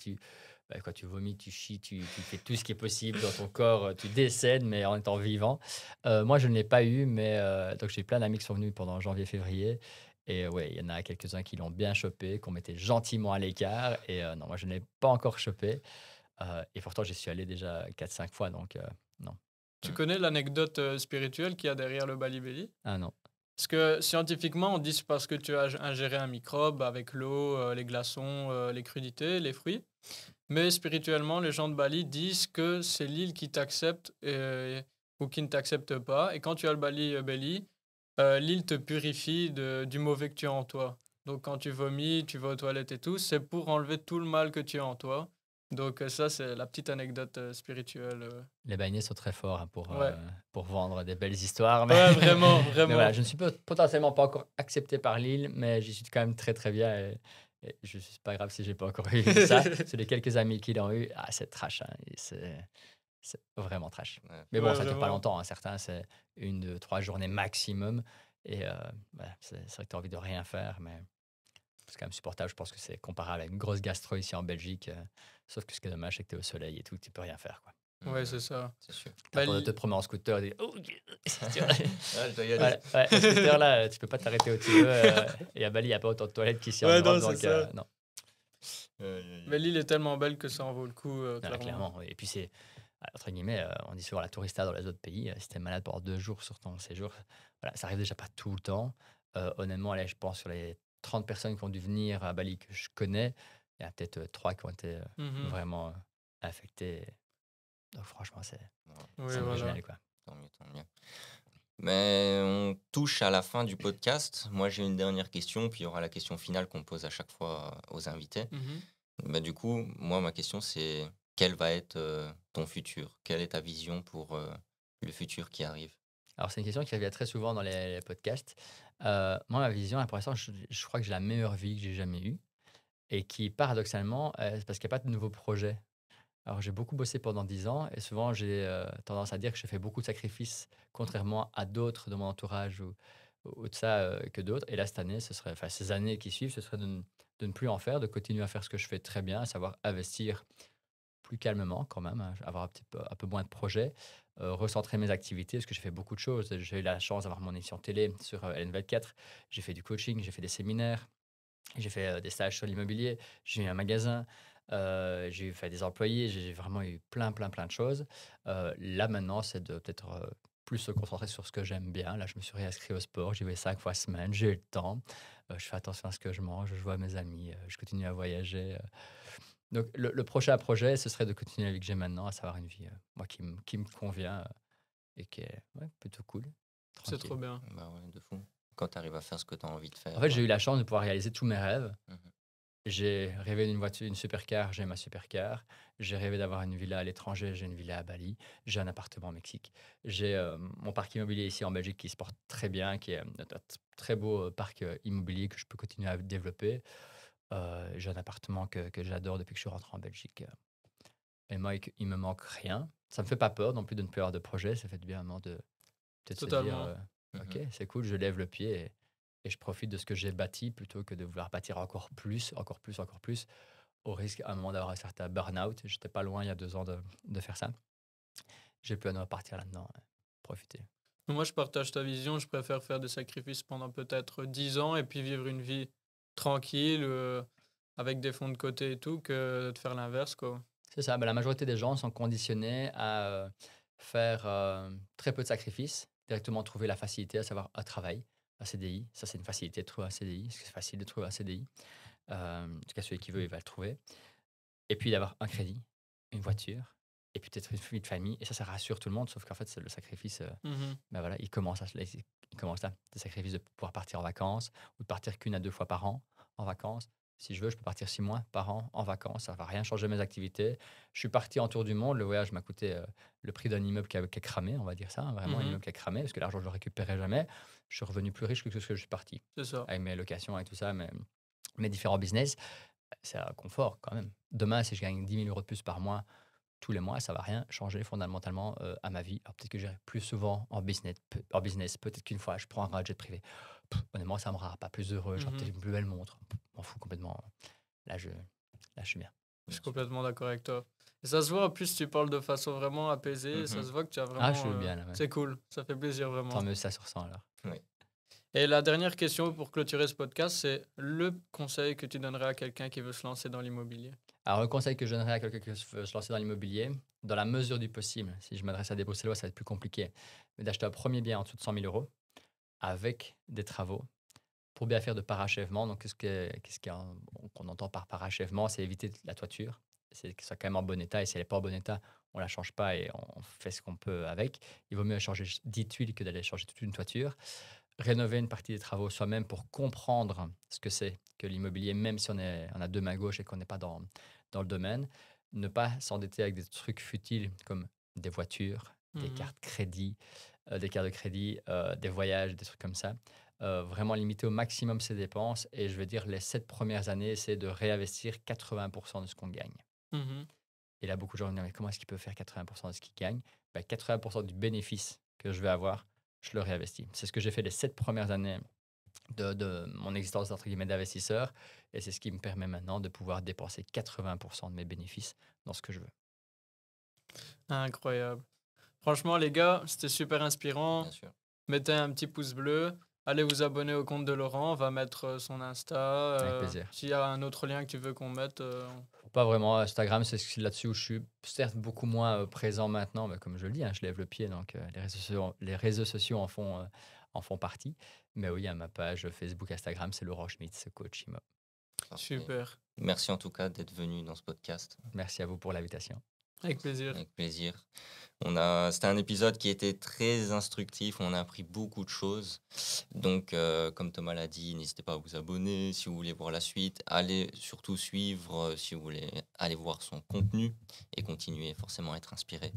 quand tu vomis, tu chies, tu fais tout ce qui est possible dans ton corps, tu décèdes, mais en étant vivant. Moi, je ne l'ai pas eu, mais donc j'ai plein d'amis qui sont venus pendant janvier-février. Et ouais, il y en a quelques-uns qui l'ont bien chopé, qu'on mettait gentiment à l'écart. Et non, moi, je ne l'ai pas encore chopé. Et pourtant, j'y suis allé déjà 4 5 fois, donc non. Tu connais l'anecdote spirituelle qu'il y a derrière le Bali Belly? Ah non. Parce que scientifiquement, on dit c'est parce que tu as ingéré un microbe avec l'eau, les glaçons, les crudités, les fruits. Mais spirituellement, les gens de Bali disent que c'est l'île qui t'accepte ou qui ne t'accepte pas. Et quand tu as le Bali Belly, l'île te purifie du mauvais que tu as en toi. Donc quand tu vomis, tu vas aux toilettes et tout, c'est pour enlever tout le mal que tu as en toi. Donc ça, c'est la petite anecdote spirituelle. Les balignés sont très forts hein, Ouais. pour vendre des belles histoires. Ouais, vraiment, Mais vraiment. voilà, je ne suis potentiellement pas encore accepté par l'île, mais j'y suis quand même très très bien. Et je suis pas grave si j'ai pas encore eu ça. C'est les quelques amis qui l'ont eu. Ah, c'est trash. Hein, et c'est vraiment trash. Ouais. Mais bon, Ouais, ça dure pas vraiment. longtemps. Hein. Certains, c'est 1, 2, 3 journées maximum. Et voilà, c'est vrai que tu as envie de rien faire, mais c'est quand même supportable. Je pense que c'est comparable à une grosse gastro ici en Belgique. Sauf que ce qui est dommage, c'est que tu es au soleil et tout, tu peux rien faire. Quoi. Ouais, c'est ça. C'est sûr. T'as Bah, peur de te promener en scooter et oh, tu vois. Ah, je dois y aller. Ouais, ouais, le scooter là, tu peux pas t'arrêter où tu veux. Et à Bali, il n'y a pas autant de toilettes qu'ici en Ouais, Europe. non, Donc, c'est ça. non. Mais l'île est tellement belle que ça en vaut le coup, Non, clairement. clairement. Oui. Et puis, c'est, entre guillemets, on dit souvent la tourista dans les autres pays. Si t'es malade pendant 2 jours sur ton séjour, voilà, ça arrive déjà pas tout le temps. Honnêtement, allez, je pense sur les 30 personnes qui ont dû venir à Bali que je connais, il y a peut-être 3 qui ont été Mhm. vraiment affectés. Donc, franchement, c'est Oui, c'est voilà. original, quoi. Tant mieux, tant mieux. Mais on touche à la fin du podcast. Moi, j'ai une dernière question, puis il y aura la question finale qu'on pose à chaque fois aux invités. Mhm. Bah, du coup, moi, ma question, c'est quel va être ton futur? Quelle est ta vision pour le futur qui arrive? Alors, c'est une question qui revient très souvent dans les podcasts. Moi, ma vision, pour l'instant, je crois que j'ai la meilleure vie que j'ai jamais eue et qui, paradoxalement, c'est parce qu'il n'y a pas de nouveaux projets. Alors, j'ai beaucoup bossé pendant 10 ans et souvent, j'ai tendance à dire que j'ai fait beaucoup de sacrifices, contrairement à d'autres de mon entourage ou de ça que d'autres. Et là, cette année, enfin, ces années qui suivent, ce serait de ne plus en faire, de continuer à faire ce que je fais très bien, à savoir investir plus calmement quand même, hein, avoir un peu moins de projets, recentrer mes activités, parce que j'ai fait beaucoup de choses. J'ai eu la chance d'avoir mon émission télé sur LN24, j'ai fait du coaching, j'ai fait des séminaires, j'ai fait des stages sur l'immobilier, j'ai eu un magasin, j'ai fait des employés, j'ai vraiment eu plein, plein, plein de choses. Là maintenant, c'est de peut-être plus se concentrer sur ce que j'aime bien. Là, je me suis réinscrit au sport, j'y vais 5 fois semaine, j'ai le temps, je fais attention à ce que je mange, je vois mes amis, je continue à voyager. Donc, le prochain projet, ce serait de continuer la vie que j'ai maintenant, à savoir une vie moi, qui me convient et qui est ouais, plutôt cool, C'est tranquille. trop bien. Bah ouais, de fou. Quand tu arrives à faire ce que tu as envie de En faire. fait, j'ai eu la chance de pouvoir réaliser tous mes rêves. Mhm. J'ai rêvé d'une voiture, une supercar, j'ai ma supercar. J'ai rêvé d'avoir une villa à l'étranger, j'ai une villa à Bali. J'ai un appartement au Mexique. J'ai mon parc immobilier ici en Belgique qui se porte très bien, qui est un très beau parc immobilier que je peux continuer à développer. J'ai un appartement que j'adore depuis que je suis rentré en Belgique. Et moi, il me manque rien. Ça me fait pas peur non plus de ne plus avoir de projet. Ça fait du bien vraiment de peut-être se dire, Totalement. ok, Mhm. c'est cool, je lève le pied et je profite de ce que j'ai bâti plutôt que de vouloir bâtir encore plus, encore plus, encore plus, au risque à un moment d'avoir un certain burn-out. J'étais pas loin il y a 2 ans de faire ça. J'ai pu à nouveau partir là-dedans, profiter. Moi, je partage ta vision. Je préfère faire des sacrifices pendant peut-être 10 ans et puis vivre une vie tranquille, avec des fonds de côté et tout, que de faire l'inverse, quoi. C'est ça, la majorité des gens sont conditionnés à faire très peu de sacrifices, directement trouver la facilité, à savoir un travail, un CDI. Ça, c'est une facilité de trouver un CDI, parce que c'est facile de trouver un CDI. En tout cas, celui qui veut, il va le trouver. Et puis d'avoir un crédit, une voiture, et puis peut-être une vie de famille. Et ça rassure tout le monde, sauf qu'en fait, c'est le sacrifice. Mhm. Voilà, il commence là, le sacrifice de pouvoir partir en vacances, ou de partir qu'1 à 2 fois par an en vacances. Si je veux, je peux partir 6 mois par an en vacances. Ça va rien changer mes activités. Je suis parti en tour du monde. Le voyage m'a coûté le prix d'un immeuble qui a cramé, on va dire ça. Hein, vraiment, un Mhm. immeuble qui a cramé, parce que l'argent, je le récupérerai jamais. Je suis revenu plus riche que ce que je suis parti, C'est ça. avec mes locations et tout ça, mes différents business. C'est un confort quand même. Demain, si je gagne 10 000 euros de plus par mois, tous les mois, ça va rien changer fondamentalement à ma vie. Alors peut-être que j'irai plus souvent en business. Peut-être qu'une fois, je prends un jet privé. Honnêtement, ça me rendra pas plus heureux. J'aurai Mhm. peut-être une plus belle montre. M'en fous complètement. Là, là, je suis bien. Je suis Bien sûr. complètement d'accord avec toi. Et ça se voit, en plus, tu parles de façon vraiment apaisée. Ça Mhm. se voit que tu as Ah, vraiment. je suis bien là. Ouais. C'est cool. Ça fait plaisir, vraiment. Tant mieux, ça se ressent alors. Oui. Et la dernière question pour clôturer ce podcast, c'est le conseil que tu donnerais à quelqu'un qui veut se lancer dans l'immobilier. Alors, le conseil que je donnerais à quelqu'un qui veut se lancer dans l'immobilier, dans la mesure du possible, si je m'adresse à des Bruxellois, ça va être plus compliqué, mais d'acheter un premier bien en dessous de 100 000 euros avec des travaux pour bien faire de parachèvement. Donc, qu'on entend par parachèvement? C'est éviter la toiture, c'est que ce soit quand même en bon état. Et si elle n'est pas en bon état, on ne la change pas et on fait ce qu'on peut avec. Il vaut mieux changer 10 tuiles que d'aller changer toute une toiture. Rénover une partie des travaux soi-même pour comprendre ce que c'est que l'immobilier, même si on a deux mains gauches et qu'on n'est pas dans le domaine. Ne pas s'endetter avec des trucs futiles comme des voitures, des Mhm. cartes crédit, des cartes de crédit, des voyages, des trucs comme ça. Vraiment limiter au maximum ses dépenses. Et je veux dire, les 7 premières années, c'est de réinvestir 80% de ce qu'on gagne. Mhm. Et là, beaucoup de gens me disent, mais comment est-ce qu'il peut faire 80% de ce qu'il gagne? 80% du bénéfice que je vais avoir, je le réinvestis. C'est ce que j'ai fait les 7 premières années de mon existence entre guillemets d'investisseur. Et c'est ce qui me permet maintenant de pouvoir dépenser 80% de mes bénéfices dans ce que je veux. Incroyable. Franchement, les gars, c'était super inspirant. Bien sûr. Mettez un petit pouce bleu. Allez vous abonner au compte de Laurent. On va mettre son Insta. Avec plaisir. S'il y a un autre lien que tu veux qu'on mette. Pas vraiment. Instagram, c'est là-dessus où je suis certes beaucoup moins présent maintenant, mais comme je le dis, hein, je lève le pied, donc les réseaux sociaux en font partie. Mais oui, à ma page Facebook, Instagram, c'est Laurent Schmitz, coach IMO. Parfait. Super. Merci en tout cas d'être venu dans ce podcast. Merci à vous pour l'invitation. Avec plaisir. Avec plaisir. C'était un épisode qui était très instructif. On a appris beaucoup de choses. Donc, comme Thomas l'a dit, n'hésitez pas à vous abonner si vous voulez voir la suite. Allez surtout suivre si vous voulez aller voir son contenu et continuer forcément à être inspiré.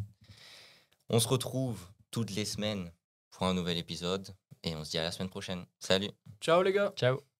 On se retrouve toutes les semaines pour un nouvel épisode et on se dit à la semaine prochaine. Salut! Ciao les gars. Ciao!